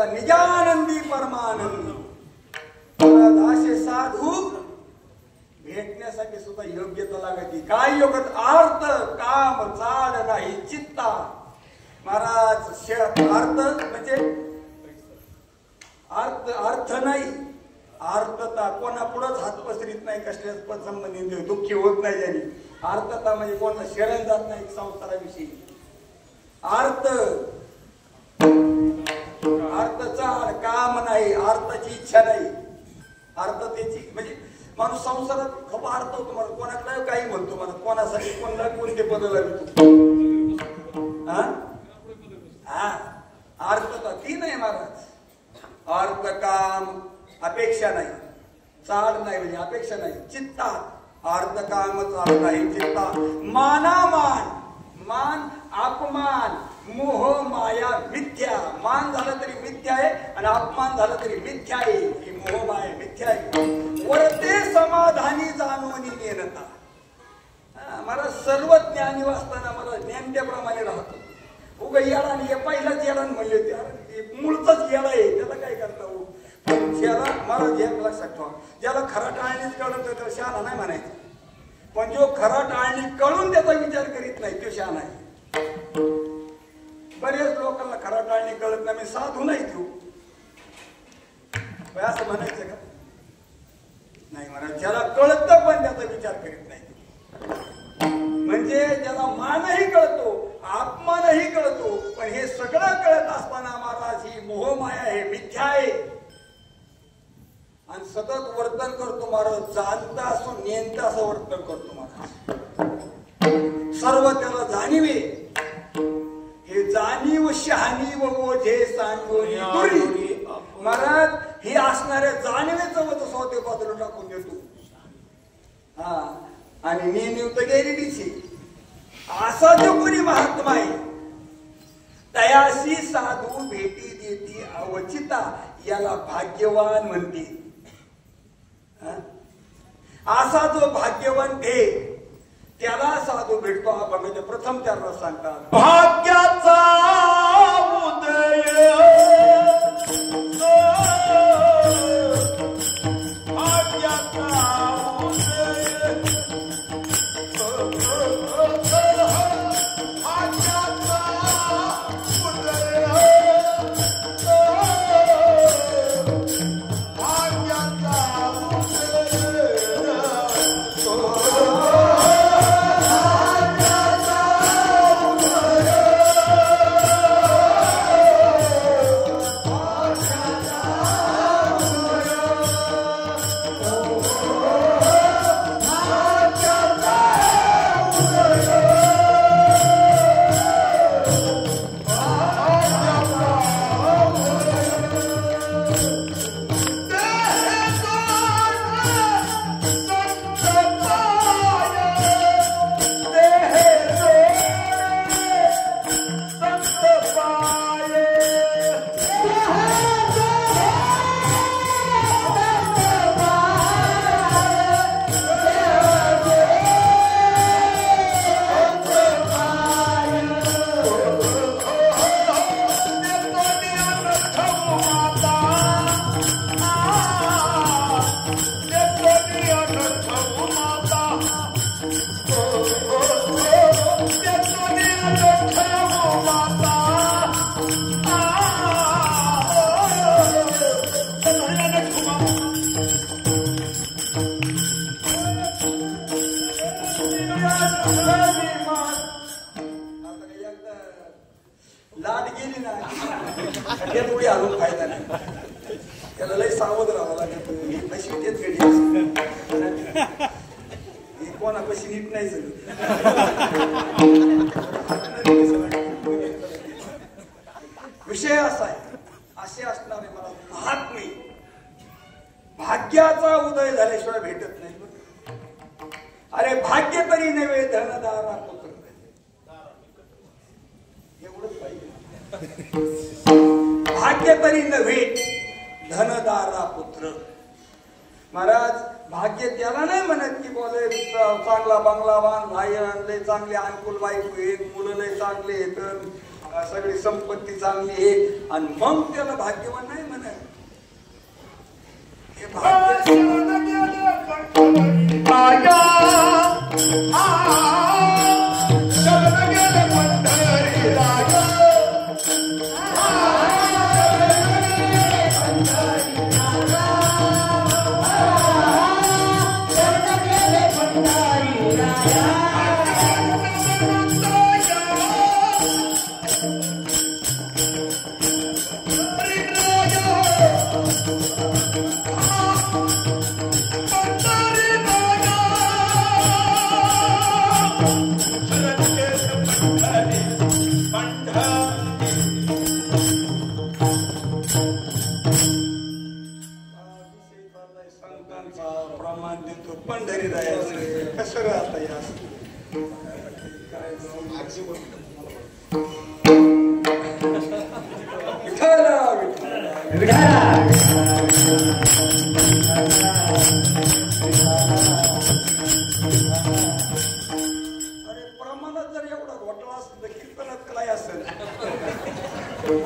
Speaker 1: निजानंदी परमानंद असे साधू भेटण्यासाठी सुद्धा योग्यता लागते काय योग्यत अर्थ काम चाड नाही चित्ता महाराज अर्थ म्हणजे अर्थ नाही अर्थता कोणापुढंच हात पसरीत नाही कसल्याच संबंधी दुःखी होत नाही ज्यांनी अर्थता म्हणजे कोणा शरण जात नाही संसाराविषयी अर्थचा काम नाही अर्थाची इच्छा नाही अर्थतेची म्हणजे माणूस संसारात खूप अर्थ होतो मला कोणाकडे काही म्हणतो मला कोणासाठी कोणाला कोणते पद लागतो अर्थता ती नाही महाराज अर्थ काम अपेक्षा नाही चाड नाही म्हणजे अपेक्षा नाही चित्ता अर्थ काम चाड नाही चित्ता मान अपमान मोह माया मिथ्या मान झालं तरी मिथ्या आहे आणि अपमान झालं तरी मिथ्या आहे ही मोह माया मिथ्या आहे वरते समाधानी जाणून नेनता मला सर्व ज्ञानी वाचताना मला नेमक्याप्रमाणे राहतो उगा येडा हे पहिलाच येडा म्हणले ते मूळचाच येडा आहे त्याला काय करता हो पण ज्याला मला जे लक्षात ठेवा ज्याला खरा टाळणीच कळत त्याला शहाणा नाही म्हणायचं पण जो खरा टाळणी कळून त्याचा विचार करीत नाही तो शहाणा आहे बरेच लोकांना खरा टाळणी कळत नाही मी साधू नाही तू असं म्हणायचं का नाही म्हणा ज्याला कळत पण त्याचा विचार करीत नाही म्हणजे ज्याला मानही कळतो अपमानही कळतो पण हे सगळं कळत असताना महाराज ही मोहमाया आहे मिथ्या आहे सतत वर्तन करतो महाराज, जाणता असो नेमता असं वर्तन करतो महाराज, सर्व त्याला जाणीवे, हे जाणीव शहाणी व ओझे सांगोनी दुरी महाराज, हे असणाऱ्या जाणीवेचं मत स्वतः बाजूला टाकून देतो. हा आणि नेणीव तर गेलेलीच. असा जो कोणी महात्मा आहे तयाशी साधू भेटी देती अवचिता, याला भाग्यवान म्हणते. असा जो भाग्यवान घे त्याला साधू भेटतो. म्हणजे प्रथम त्याला सांगतात
Speaker 2: भाग्याचा उदय, भाग्याचा उदय,
Speaker 1: लाट गेली ना ते थोडी हलून फायदा नाही. त्याला लय सावध राहावं लागेल. ही कशी तेच घडी ही कोणा कशी नीट नाही झाली. विषय असा आहे, असे असणारे मला महात्मे भाग्याचा उदय झाल्याशिवाय भेटत नाही. अरे भाग्य तरी नव्हे धनदारा पुत्र, एवढंच पाहिजे. भाग्य तरी नव्हे धनदारा पुत्र. महाराज भाग्य त्याला नाही म्हणत की बोले चांगला बंगलावान भाई आणले, चांगले अनुकूल बायको आहेत, मुलं लय चांगले आहेत, सगळी संपत्ती चांगली आहे आणि मग त्याला भाग्यवान नाही म्हणत. हे भाग्य प्रमाण देतो पंढरी जायचं कसं राहता या अरे प्रमाणात जर एवढा घोटाळा असेल तर कीर्तनात काय असेल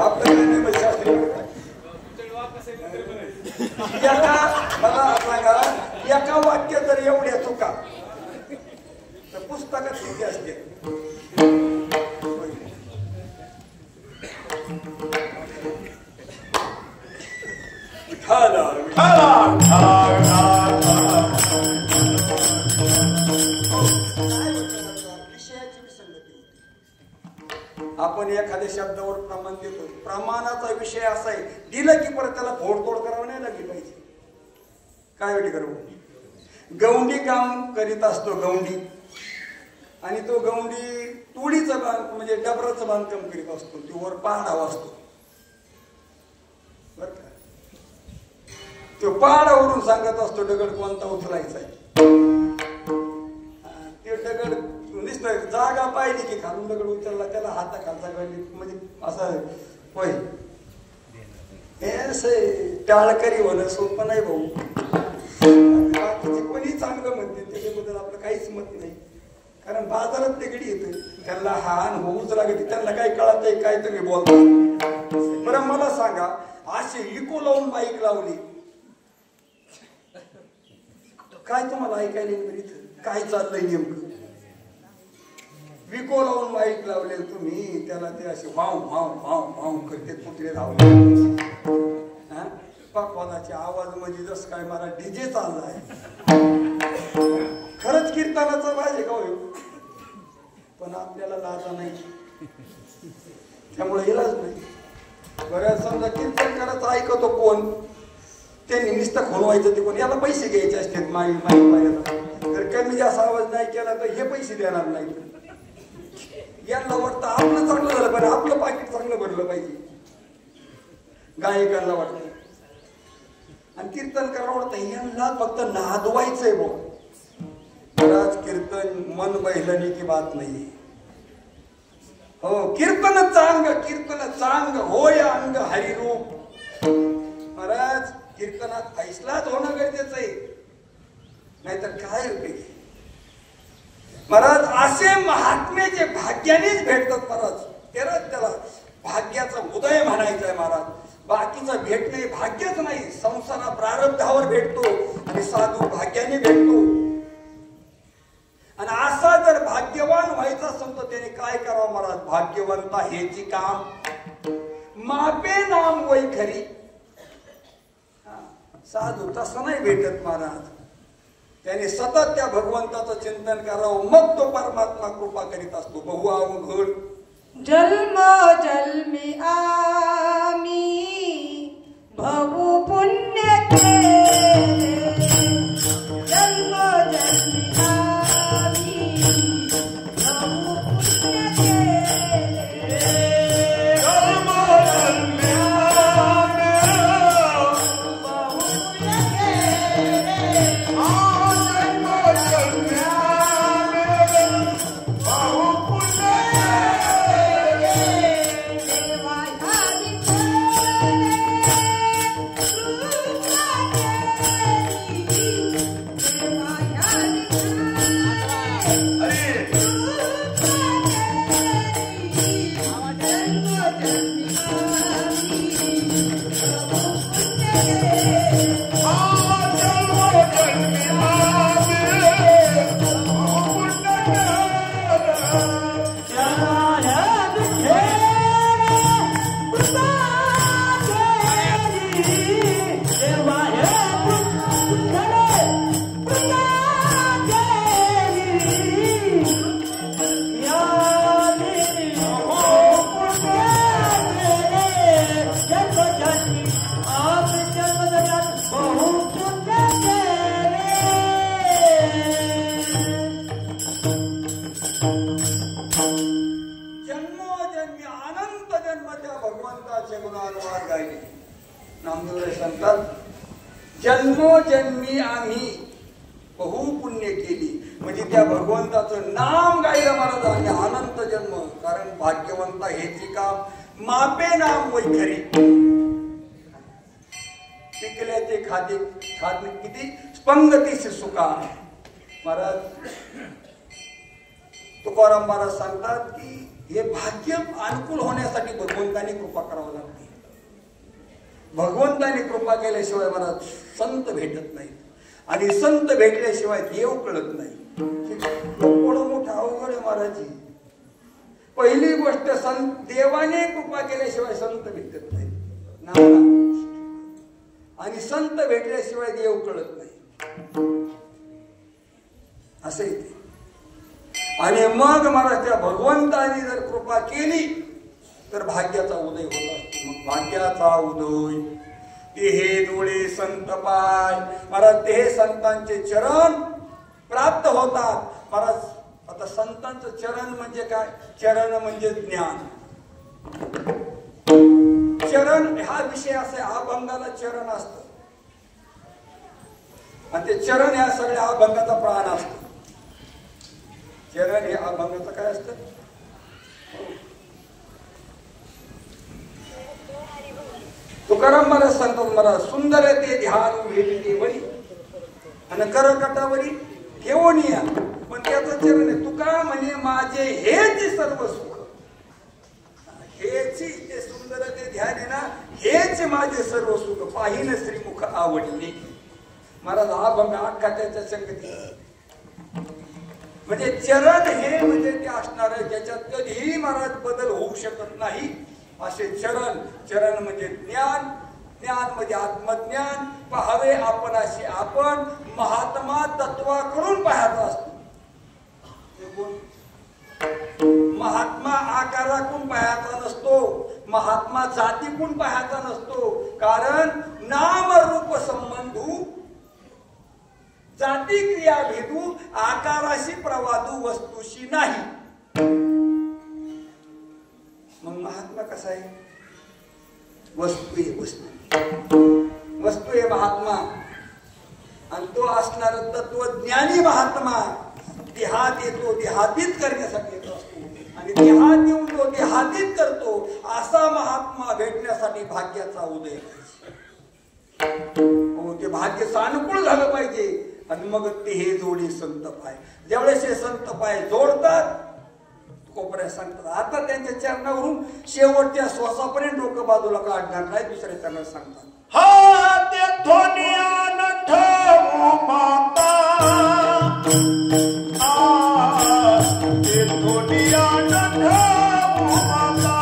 Speaker 1: आपल्याला नाही शास्त्री. मला सांगा एका वाक्य जर एवढ्या चुका तर पुस्तकात किती असते. विषयाची विसंगती होती. आपण एखाद्या शब्दावर प्रमाण देतो. प्रमाणाचा विषय असा आहे, दिलं की परत त्याला फोडतोड करावं नाही लागली पाहिजे. काय वेटी करू गौंडी काम करीत असतो गौंडी आणि तो गौंडी तुडीचं बांध म्हणजे डबराचं बांधकाम करीत असतो तो वर पहाडावा असतो बर का तो पहाडावरून सांगत असतो दगड कोणता उचलायचा आहे ते दगड नुसतं जागा पाहिली की खालून दगड उचलला त्याला हाताखालचा म्हणजे असं होय हे टाळकरी होणं सोपं नाही भाऊ बाकीचे कोणी चांगलं म्हणते त्याच्याबद्दल आपलं काहीच मत नाही कारण बाजारात दगडी येतं त्यांना हान होऊच लागते त्यांना काय कळत आहे काय तुम्ही बोलता बरं मला सांगा अशी इको लावून बाईक लावली काय तुम्हाला ऐकायला येईल इथं काय चाललंय नेमकं विको लावून बाईक लावले तुम्ही त्याला ते असे वाव वाव वाव वाव करते पुतळे धावले पकवानाचे आवाज म्हणजे जसं काय मला डीजे चाललाय खरंच कीर्तनाचं पाहिजे का हो पण आपल्याला लाजा नाही त्यामुळे इलाज नाही बऱ्याच समजा कीर्तन करायचं ऐकतो कोण त्यांनी नुसतं खोलवायचं ते कोण याला पैसे घ्यायचे असतात माई जर कमी जास्त आवाज नाही केला तर हे पैसे देणार नाही यांना वाटतं आपलं चांगलं झालं पाहिजे आपलं पाकिट चांगलं भरलं पाहिजे गायकांना वाटतं आणि कीर्तन करायला वाटतं यांना फक्त नादवायचंय बो बराच कीर्तन मन बहिलनी की बात नाही हो कीर्तन चांग होय अंग हरिरूप महाराज कीर्तनात फैसलाच होणं गरजेचं आहे नाहीतर काय उपयोग महाराज असे महात्मे जे भाग्यानेच भेटतात महाराज त्याला भाग्याचा उदय म्हणायचा आहे महाराज बाकीचं भेट नाही भाग्यच नाही संसारा प्रारब्धावर भेटतो आणि साधू भाग्याने भेटतो आणि असा जर भाग्यवान व्हायचा असेल तर त्याने काय करावं महाराज भाग्यवंता हेची काम मापे नाम वै खरी साधू तसं नाही भेटत महाराज त्याने सतत त्या भगवंताचं चिंतन करावं मग तो परमात्मा कृपा करीत असतो बहु अवघड
Speaker 3: जन्म जन्मी आम्ही बहु पुण्य केले जन्म जन्मी आम्ही बहु पुण्य केले
Speaker 2: जन्म जन्मी आम्ही
Speaker 3: बहु पुण्य केले
Speaker 1: जन्मोजन्मी आम्ही बहु पुण्य केली म्हणजे त्या भगवंताचं नाम गायलं महाराजांनी अनंत जन्म कारण भाग्यवंता हेची काम मापे नाम वै खरी पिकल्याचे खाते किती स्पंगती सुका महाराज तुकाराम महाराज सांगतात की हे भाग्य अनुकूल होण्यासाठी भगवंताने कृपा करावी लागते भगवंताने कृपा केल्याशिवाय मला संत भेटत नाही आणि संत भेटल्याशिवाय देव कळत नाही एवढं मोठं अवघड आहे महाराजी पहिली गोष्ट संत देवाने कृपा केल्याशिवाय संत भेटत नाही आणि संत भेटल्याशिवाय देव कळत नाही असं येते आणि मग महाराज त्या भगवंताने जर कृपा केली तर भाग्याचा उदय होत असतो मग भाग्याचा उदय ते हे डोळे संत पाय. महाराज ते हे संतांचे चरण प्राप्त होतात. महाराज आता संतांचं चरण म्हणजे काय? चरण म्हणजे ज्ञान. चरण हा विषय असा, अभंगाला चरण असतं आणि ते चरण ह्या सगळ्या अभंगाचा प्राण असतो. चरण हे अभंगाचं काय असतं? तुकाराम महाराज सांगतो मला सुंदर ते ध्यान भेटते वरी आणि करकटावरी ठेवून या. पण त्याचं चरण आहे. तुका म्हणे माझे हेच सर्व सुख. हेच ते सुंदर ते ध्यान आहे ना, हेच माझे सर्व सुख. पाहिन श्रीमुख आवडले. महाराज हा भंग अख्खा त्याच्या संगती. म्हणजे चरण हे म्हणजे ते असणार आहे ज्याच्यात कधीही महाराज बदल होऊ शकत नाही असे चरण. चरण म्हणजे ज्ञान. ज्ञान म्हणजे आत्मज्ञान. पाहावे आपण असे आपण महात्मा तत्वाकडून पाहायचा असतो. महात्मा आकारातून पाहायचा नसतो. महात्मा जातीतून पाहायचा नसतो. कारण नाम रूप संबंधू जाती क्रिया भेदू आकाराशी प्रवादू वस्तूशी नाही. मग महात्मा कसा आहे? वस्तू आहे. वस्तू आहे महात्मा. आणि तो असणार तत्वज्ञानी महात्मा देहात येतो, देहातीत करण्यासाठी येतो असतो आणि देहात येऊन तो देहातीत करतो. असा महात्मा भेटण्यासाठी भाग्याचा उदय हो, ते भाग्य सानुकूल झालं पाहिजे. आणि मग ते हे जोडी संत पाय. ज्यावेळेस हे संत पाय जोडतात कोपऱ्या सांगतात. आता त्यांच्या चरणावरून शेवटच्या श्वासापर्यंत डोकं बाजूला काढणार नाही. दुसऱ्या चरणात सांगतात
Speaker 2: हा ते धोनियान ठेवू माता. ते धोनियान ठेवू माता.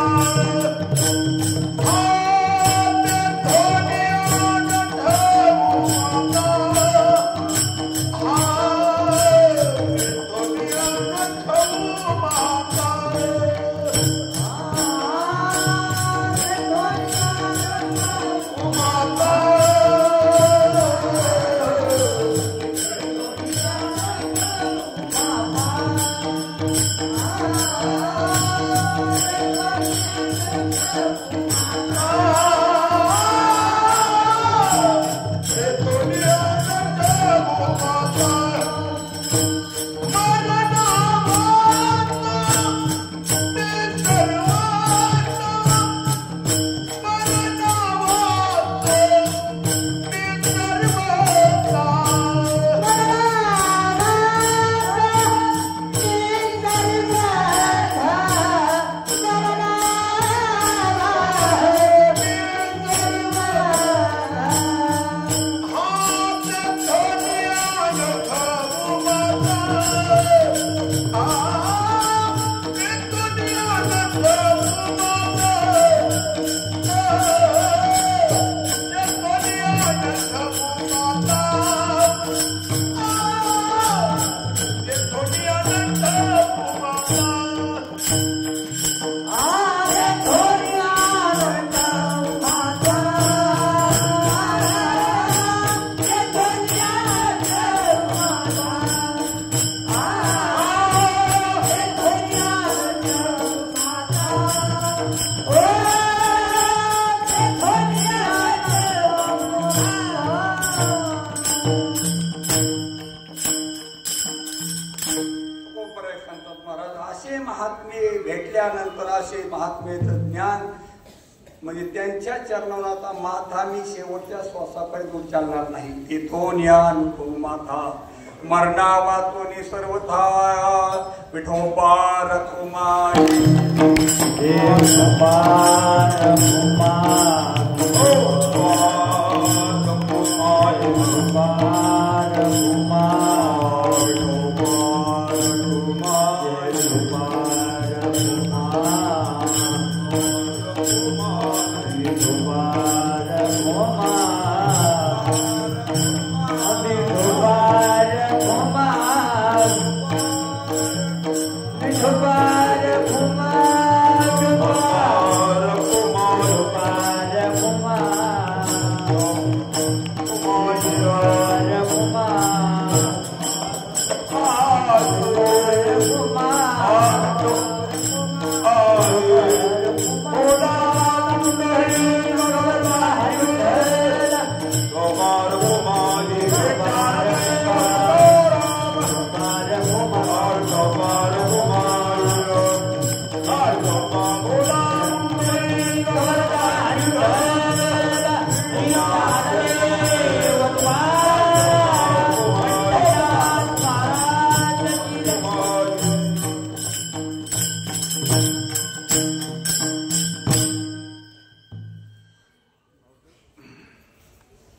Speaker 1: भेटल्यानंतर असे महात्म्याचं ज्ञान म्हणजे त्यांच्या चरणावर आता माथा मी शेवटच्या श्वासापर्यंत उच्चारणार नाही. तिथून ज्ञान तो माथा मरणावा तो सर्वथा विठोबा रखुमाई
Speaker 2: Bye.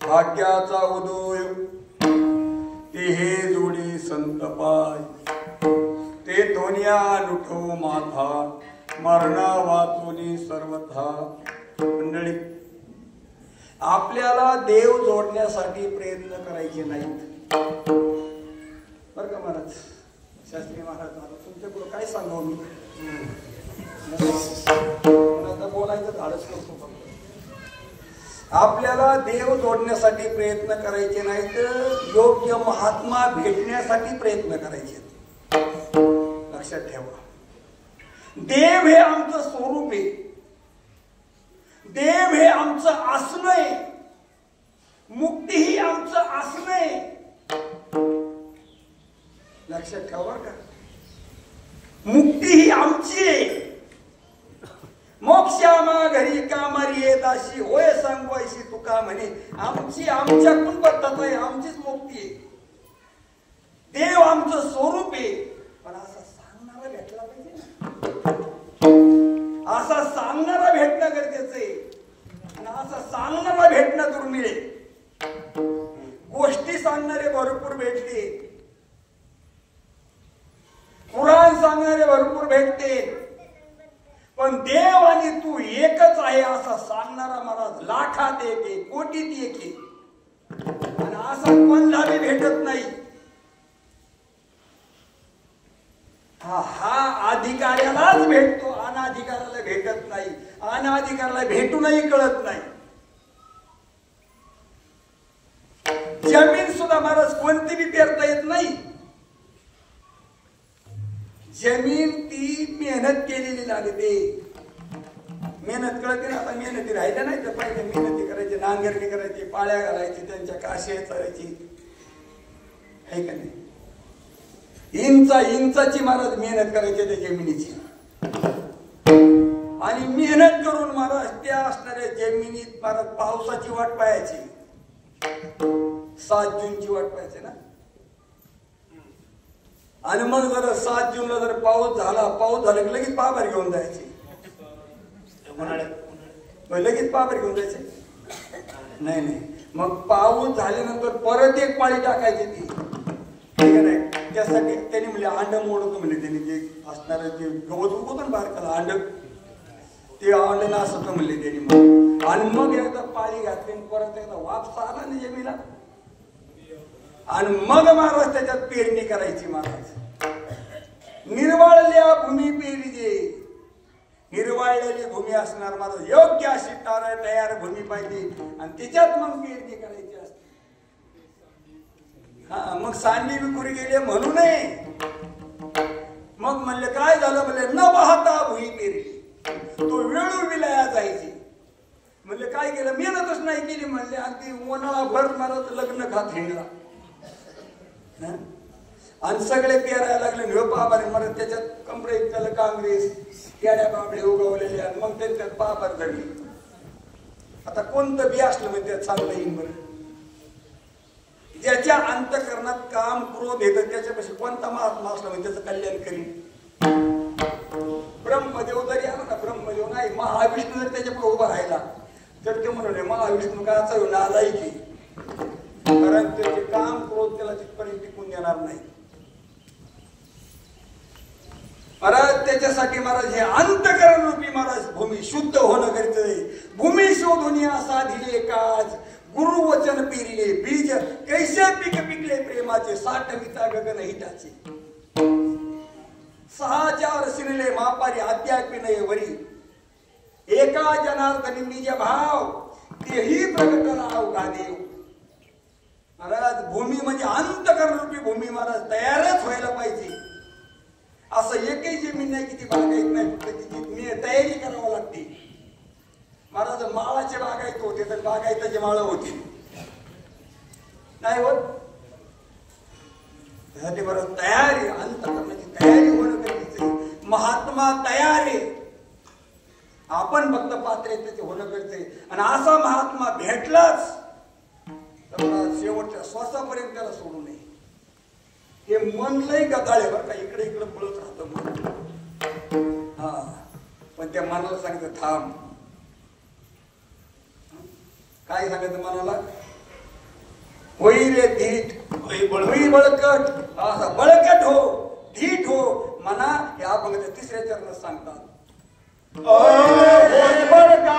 Speaker 1: भाग्याचा उदय ते हे जोडी संत पाय ते दोन्या लुठो माथा मरणा वाचोनी सर्वथा. मंडळी, आपल्याला देव जोडण्यासाठी प्रयत्न करायचे नाहीत बरं का महाराज. शास्त्री महाराज, तुमच्या पुढे काय सांगावं मी, आता बोलायचं धाडस नसतो. आपल्याला देव जोडण्यासाठी प्रयत्न करायचे नाहीत, योग्य महात्मा भेटण्यासाठी प्रयत्न करायचे. लक्षात ठेवा, देव हे आमचं स्वरूप आहे, देव हे आमचं असणं आहे, मुक्ती ही आमचं असणं आहे. लक्षात ठेवा का, मुक्ती ही आमची आहे. मोक्षामा घरी कामारी येत अशी होय सांगवायची तुका म्हणे. आमची आमच्याकडून पद्धत आहे, आमचीच मुक्ती आहे. देव आमचं स्वरूप आहे, पण असा सांगणारा भेटला पाहिजे ना. असा सांगणारा भेटणं गरजेचं आहे, आणि असा सांगणारा भेटणं दुर्मिळ आहे. गोष्टी सांगणारे भरपूर भेटले, कुराण सांगणारे भरपूर भेटते, पण देव आणि तू एकच आहे असा सांगणारा महाराज लाखात एक आहे, कोटीत एक आहे. आणि असा कोणलाही भेटत नाही. हा अधिकाऱ्यालाच भेटतो, अनाधिकाऱ्याला भेटत नाही. अनाधिकाऱ्याला भेटूनही कळत नाही. जमीन सुद्धा महाराज कोणती बी पेरता येत नाही. जमीन ती मेहनत केलेली लागते. मेहनत कळते ना. आता मेहनती राहिल्या नाही तर पहिले मेहनती करायची, नांगरणी करायची, पाळ्या घालायची, त्यांच्या काशी चालायची, आहे का नाही. इंचाची महाराज मेहनत करायची त्या जमिनीची. आणि मेहनत करून महाराज त्या असणाऱ्या जमिनीत महाराज पावसाची वाट पाहायची. 7 जूनची वाट पाहायची ना. आणि मग जर 7 जूनला जर पाऊस झाला की लगेच पाभार घेऊन जायचे. लगेच पाभार घेऊन जायचे नाही. मग पाऊस झाल्यानंतर परत एक पाळी टाकायची ती, नाही. त्यासाठी त्यांनी म्हणले अंड मोडतो म्हणले. त्यांनी जे असणार जे गवत उगवतो ना बारकाला अंड, ते अंड नासत म्हणले त्यांनी. आणि मग एकदा पाळी घातली, परत एकदा वापस आला ना जमीला, आणि मग महाराज त्याच्यात पेरणी करायची. महाराज निर्वाळल्या भूमी पेरीजे, निर्वाळलेली भूमी असणार महाराज. योग्य अशी तयार भूमी पाहिजे, आणि त्याच्यात मग पेरणी करायची असते. हा, मग सांडी विकुरी गेले म्हणू नये. मग म्हणले काय झालं, म्हणले न वाहता भुई पेरली, तो वेळू विलाया जायची. म्हणले काय केलं, मेहनतच नाही केली म्हणले. अगदी उन्हाळा भर महाराज लग्न खात हिंडला, आणि सगळे पेरायला लागले. पाभार महाराज त्याच्यात कमरेत त्याला काँग्रेस केड्या बाबडे उगवलेले, आणि मग त्याच्यात पाभार धरली. आता कोणतं बी असलं म्हणजे त्यात चांगलं येईन बरं. ज्याच्या अंतःकरणात काम क्रोध येतं त्याच्यापाशी कोणता महात्मा असला म्हणजे त्याचं कल्याण करीन. ब्रह्मदेव जरी आला ना, ब्रह्मदेव नाही, महाविष्णू जर त्याच्या पुढे उभा राहिला तर ते म्हणले महाविष्णू काचा नालायकी, कारण त्याचे काम क्रोध त्याला तिथपर्यंत टिकून देणार नाही. महाराज त्याच्यासाठी महाराज हे अंतःकरण रूपी महाराज भूमी शुद्ध होणं गरजेचं आहे. भूमी शोधून असा दिले काज, गुरु वचन पेरिले बीज, कैसे पीक पिकले प्रेमाचे, साठविता गगन हिताचे. 6 सिरले मापारी अद्यापि नये वरी, एका जनार्दनी निज भाव तेही प्रगटला अवघा देव. महाराज भूमी म्हणजे अंतःकरण रूपी भूमी महाराज तयारच व्हायला पाहिजे. असं एकही जमीन नाही किती बागायत नाही, तिची तयारी करावी लागते. महाराज माळाचे बागायत होते तर बागायताचे माळ होती नाही होत. त्यासाठी बरं तयारी, अंतःकरणाची तयारी होणं गरजेचं आहे. महात्मा तयार आहे, आपण फक्त पात्र आहे त्याचे होणं गरजेचं आहे. आणि असा महात्मा भेटलाच तर शेवटच्या श्वासापर्यंत त्याला सोडू नये. हे मन लय गदाळे बरं का, इकडे इकडे पळत राहतं मन. हा, पण त्या मनाला सांगितलं थांब. काय सांगायचं मनाला, होई रे धीट होई बळकट, असा बळकट हो, धीट हो म्हणा. या अभंगाच्या तिसऱ्या चरणात सांगतात
Speaker 2: होय बळकटा,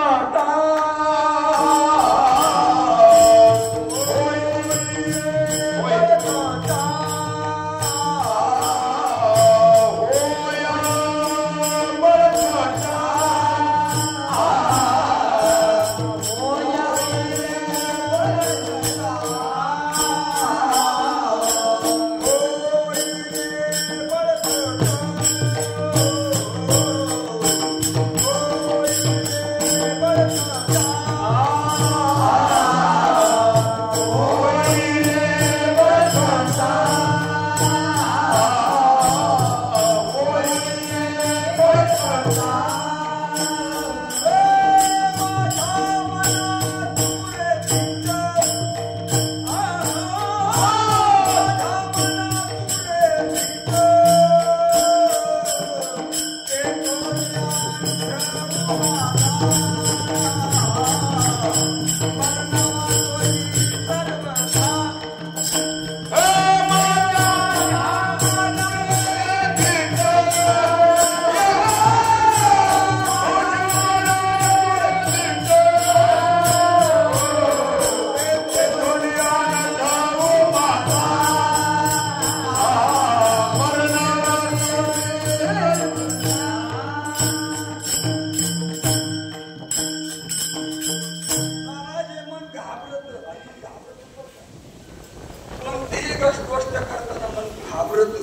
Speaker 1: गोष्ट करताना मन घाबरत.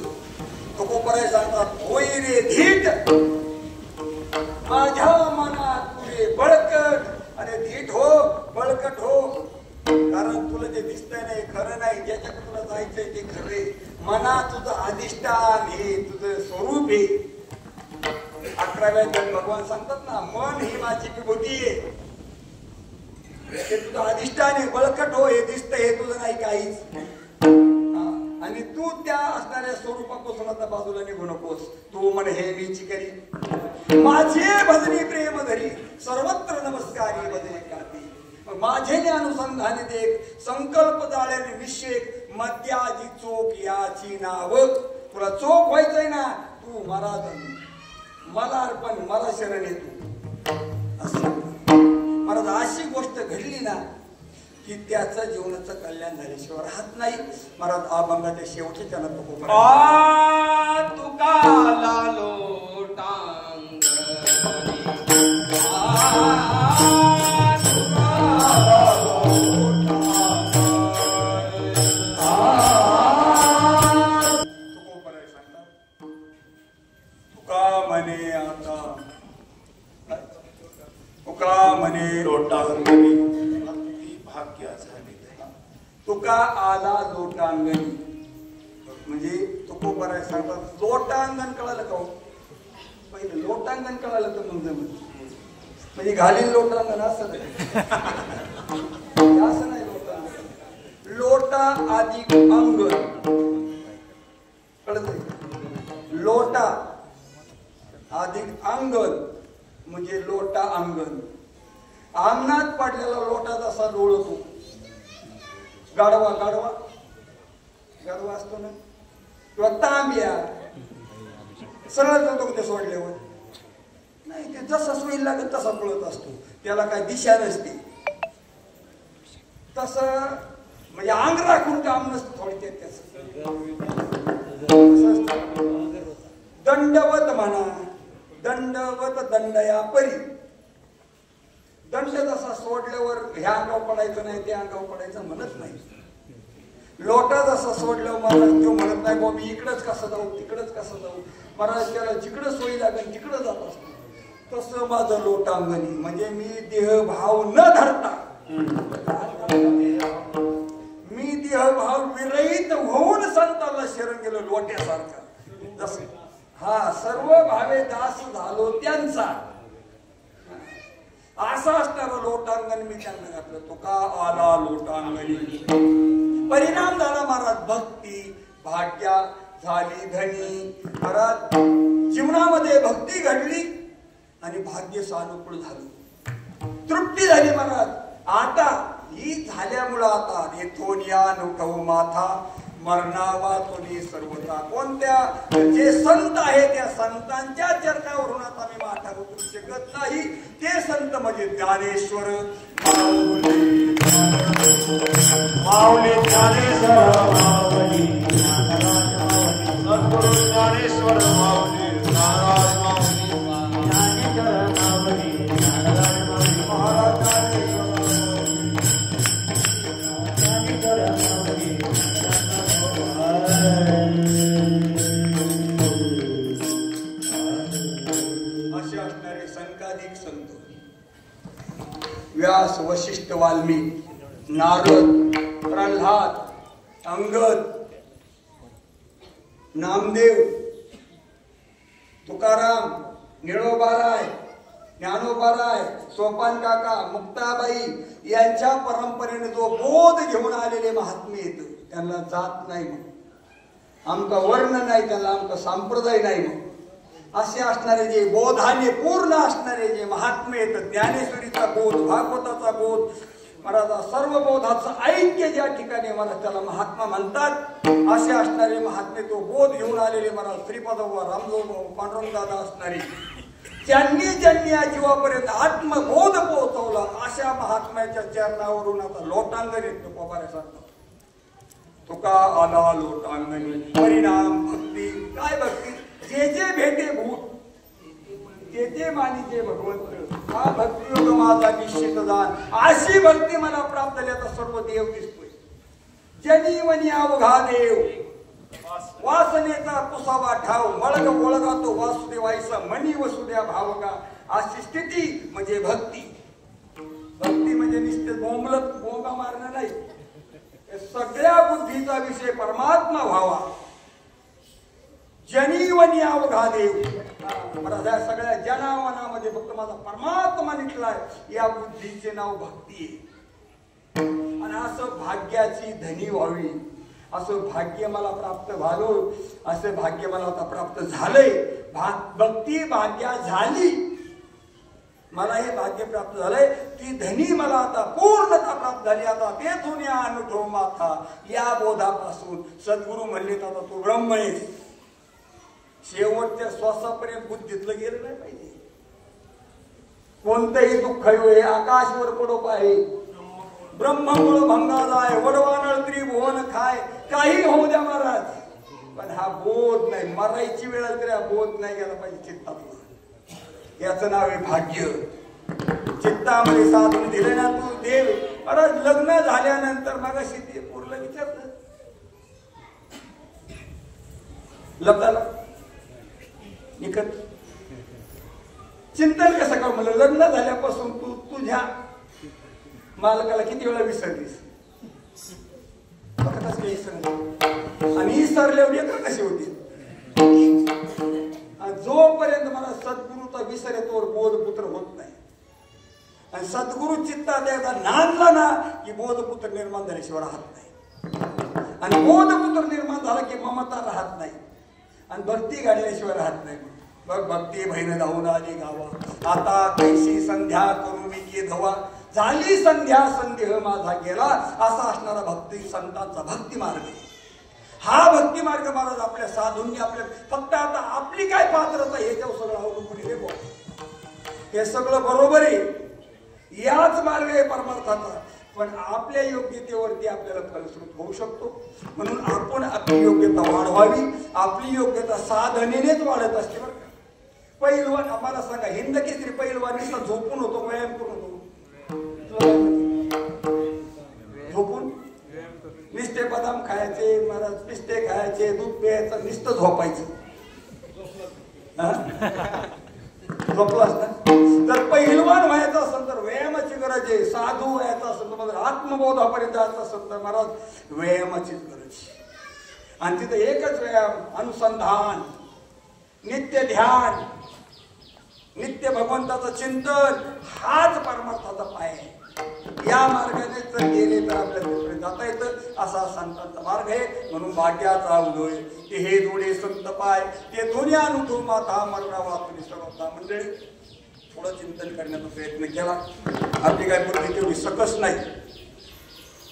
Speaker 1: तुकोबराय सांगतात होई रे धीट, माझ्या मनात तुझे बळकट. अरे धीट हो, बळकट हो, कारण तुला जे दिसतंय नाही खरं नाही, ज्याच्याकडे तुला जायचंय ते खरे. मनात तुझं अधिष्ठान हे तुझं स्वरूप आहे. 11व्या अध्यायात भगवान सांगतात ना, मन ही माझी विभूती आहे, हे तुझं अधिष्ठान आहे. बळकट हो, हे दिसतंय हे तुझं नाही काहीच. आणि तू त्या असणाऱ्या स्वरूपापासून आता बाजूला निघू नकोस. तू म्हणे हे मीची करी, माझे भजनी प्रेम धरी, सर्वत्र नमस्कारी भजने करते. माझे अनुसंधाने देख, संकल्प जाळ्याने विषेक, मध्याची चोख याची नाव. तुला चोख व्हायचंय ना, तू मला अर्पण, मला शरण येतो असं. महाराज अशी गोष्ट घडली ना की त्याचं जीवनाचं कल्याण झाल्याशिवाय राहत नाही. महाराज अभंगाच्या शेवटच्या चरणात
Speaker 4: तुका लालो टांग
Speaker 1: तुका म्हणे आता, तुका म्हणे
Speaker 2: लोटांगणी भाग्य झाले.
Speaker 1: तुका आला लोटांगणी म्हणजे तुकोबराय सांगतात लोटांगण कळालं का? पहिले लोटांगण कळालं तर मग म्हणजे घालील लोटांगण असं नाही, असं नाही. लोटांगण लोटा अधिक अंगण कळत, लोटा अधिक अंगण म्हणजे लोटा अंगण. अंगणात पडलेला लोटा जसा लोळतो, गाढवा गाढवा गाढवा असतो ना, किंवा तांब्या सरळ जातो ते सोडल्यावर नाही, ते जसा सोयी लागत तसा पळत असतो, त्याला काय दिशा नसते. तस म्हणजे अंग राखून काम नसतं थोडक्यात त्याच. दंडवत म्हणा, दंडवत दंडया परी. दंड जसा सोडल्यावर ह्या अंगावर पडायचं नाही, त्या अंगावर पडायचं म्हणत नाही. लोटा जसा सोडल्यावर महाराज तो म्हणत नाही बा मी इकडंच कसं जाऊ तिकडंच कसं जाऊ. महाराज त्याला जिकडं सोयी लागेल तिकडं जात असतो. तसं माझं लोटांगणी म्हणजे मी देहभाव न धरता, मी देहभाव विरहित होऊन संताला शरण गेलो लोट्यासारखा. जस हा सर्व भावे दास झालो त्यांचा, असा असणारा लोटांगण मी त्यांना घातलं. तुका आला लोटांगणी. परिणाम झाला महाराज भक्ती भाग्या झाली धनी. महाराज जीवनामध्ये भक्ती घडली आणि भाग्य सानुकूल झालं, तृप्ती झाली महाराज. आता ही झाल्यामुळं आता येथून या नुठव माथा मरणावा तुम्ही सर्वता. कोणत्या जे संत आहे त्या संतांच्या चरणावरून आता मी माथा उतरू शकत नाही. ते संत म्हणजे ज्ञानेश्वर
Speaker 2: माऊली ज्ञानेश्वर माऊली सद्गुरु ज्ञानेश्वर माऊली नाराज माऊली ज्ञानेश्वर माऊली नाराज माऊली महाराज ज्ञानेश्वर माऊली
Speaker 1: असे असणारे संकाधिक संत व्यास, वशिष्ठ, वाल्मिक, नारद, प्रल्हाद, अंगद, नामदेव, तुकाराम, निळोबाराय, ज्ञानोबाराय, सोपान काका, मुक्ताबाई यांच्या परंपरेने जो बोध घेऊन आलेले महात्मे येत त्यांना जात नाही मग, आमका वर्ण नाही, त्यांना आमका संप्रदाय नाही मग. असे असणारे जे बोधाने पूर्ण असणारे जे महात्मे येत, ज्ञानेश्वरीचा बोध, भागवताचा बोध, मला सर्व बोधाचं ऐक्य ज्या ठिकाणी मला त्याला महात्मा म्हणतात, असे असणारे महात्मे तो बोध घेऊन आलेले मला श्रीपादोबा, रामदेव, पांडुरंगदादा असणारे ज्यांनी ज्यांनी या जीवापर्यंत आत्मबोध पोहोचवला अशा महात्म्याच्या चरणावरून आता लोटांगण येतो पोपाऱ्यासारखं. तुका आला लोटांगणी परिणाम भक्ती. काय भक्ती? जे जे भेटे भूत ते ते मानिते भगवंत. हा भक्तियोग माझा निश्चित दान. अशी भक्ती मला प्राप्त झाली. आता सर्व देव दिसतोय. जनी वनी अवघा देव वासनेचा पुसावा ठाव मळग ओळगा तो वासुदेवायचा मनी वसुद्या भावगा. अशी स्थिती म्हणजे भक्ती. भक्ती म्हणजे नुसते बोंबलत बोंबा मारणं नाही. सगळ्या बुद्धीचा विषय परमात्मा व्हावा. जनीवनी अवघा देव. मला सगळ्या जनावनामध्ये फक्त माझा परमात्मा निघलाय. या बुद्धीचे नाव भक्ती आहे. आणि असं भाग्याची धनी व्हावी, असं भाग्य मला प्राप्त झालं, असं भाग्य मला आता प्राप्त झालंय. भक्ती भाग्या झाली, मला हे भाग्य प्राप्त झालंय. ती धनी मला आता पूर्णता प्राप्त झाली. आता तेथून या अनुभव माथा या बोधापासून सद्गुरु म्हणले आता तू ब्रह्म आहेस. शेवटच्या श्वासापर्यंत बुद्धीतलं गेलं नाही पाहिजे. कोणतंही दुःख हे आकाशवर पडोप आहे. ब्रह्ममुळ भंगाला आहे. वडवानळ त्रिभुवन खाय. काही होऊ द्या महाराज, पण हा बोध नाही. मरायची वेळ तरी हा बोध नाही गेला पाहिजे चित्तातला. याचं नाव आहे भाग्य. चित्तामध्ये साधून दिले ना तू देव. अरे लग्न झाल्यानंतर मगाशी ते पूर्ण विचारलं लग्नाला निकट चिंतन कसं का म्हणलं. लग्न झाल्यापासून तू तुझ्या मालकाला किती वेळा विसरलीस? आणि विसरल्यावर लेकर कशी होती? जोपर्यंत मला सद्गुरूचा विसर येतो बोधपुत्र होत नाही. आणि सद्गुरु चित्तात एकदा नांदला ना की बोधपुत्र निर्माण झाल्याशिवाय राहत नाही. आणि बोधपुत्र निर्माण झाला की ममता राहत नाही. आणि भक्ती घडल्याशिवाय राहत नाही. बघ भक्ती बहीण धावून आली गावा. आता कैशी संध्या करू मी की धवा. झाली संध्या संदेह माझा गेला. असा असणारा भक्ती संतांचा भक्ती मार्ग. हा भक्ती मार्ग महाराज आपल्या साधूंनी आपल्या फक्त आता आपली काय पात्रता याच्यावर सगळं अवलंबून आहे. हे सगळं बरोबर आहे. याच मार्ग आहे परमार्थाचा. पण आपल्या योग्यतेवरती आपल्याला फलश्रुत होऊ शकतो. म्हणून आपण आपली योग्यता वाढवावी. आपली योग्यता साधनेनेच वाढत असते बरं का. पैलवान आम्हाला सांगा, हिंद केसरी पैलवान नुसता झोपून होतो व्यायाम करून होतो? झोपून निस्ते बदाम खायचे महाराज, पिस्ते खायचे, दूध प्यायचं, नुसतं झोपायचं. झोपला असता. जर पहिलवान व्हायचं असेल तर व्यायामाची गरज आहे. साधू व्हायचं असेल तर मला आत्मबोधापर्यंत जायचं असेल तर महाराज व्यायामाचीच गरज. आणि तिथं एकच व्यायाम, अनुसंधान, नित्य ध्यान, नित्य भगवंताचं चिंतन. हाच परमार्थाचा पाय आहे. या मार्गाने जर गेले तर आपल्याला जाता येतं. असा संतांचा मार्ग आहे. म्हणून भाग्याचा उदय ते हे जोडे संत पाय ते दोन्ही अनुभव माथा मरणावा तुम्ही सर्वता मंडळी. थोडं चिंतन करण्याचा प्रयत्न केला. आपली काय बुद्धी तेवढी सकस नाही.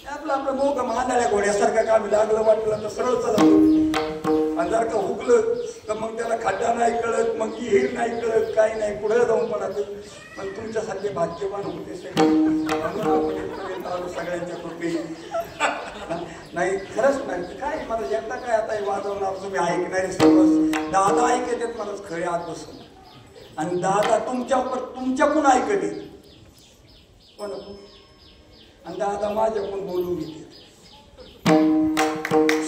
Speaker 1: आपलं मोग मांदाळ्या घोड्यासारखं काम लागलं वाटलं तर सरळ चालतो. आणि जर का हुकलं तर मग त्याला खड्डा नाही कळत, मग विहीर नाही कळत, काही नाही, पुढे जाऊन पडत. पण तुमच्यासारखे भाग्यवान होते सगळे, म्हणून आपण इथपर्यंत आलो सगळ्यांच्या कृपेने. नाही खरंच नाही काय मला एकदा काय आता वाजवणार तुम्ही ऐकणारे सर्व दादा ऐकत मलाच खरे आत बसून. आणि दादा तुमच्याकडून ऐकते पण, आणि दादा माझ्याकडून बोलून घेते.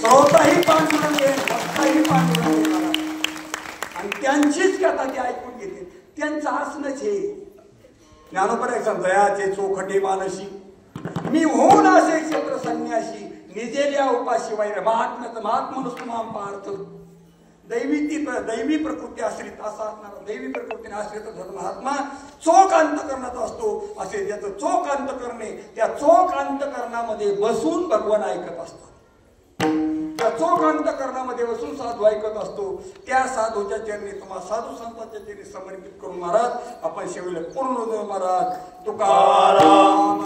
Speaker 1: श्रोताही पांडुरंग आहे, भक्ताही पांडुरंग आहे. आणि त्यांचीच कथा ते ऐकून घेते. त्यांचं हसणंच हे ज्ञानोबा दयाचे चोखटे मानसी मी होऊन असे क्षेत्र संन्यासी निजेल्या उपाशी वैर महात्मनुष्माम पार्थ दैवी प्रकृती आश्रित असा असणारा दैवी प्रकृतीने आश्रित धर्मात्मा चोख अंतकरणाचा असतो. असे ज्याचं चोख अंतकरणे त्या चोख अंतकरणामध्ये बसून भगवान ऐकत असतात. त्या चोख अंतकरणामध्ये बसून साधू ऐकत असतो. त्या साधूच्या चरणी तुम्हाला साधू संतांच्या चरणी समर्पित करून महाराज आपण शेवले पूर्ण महाराज तुकाराम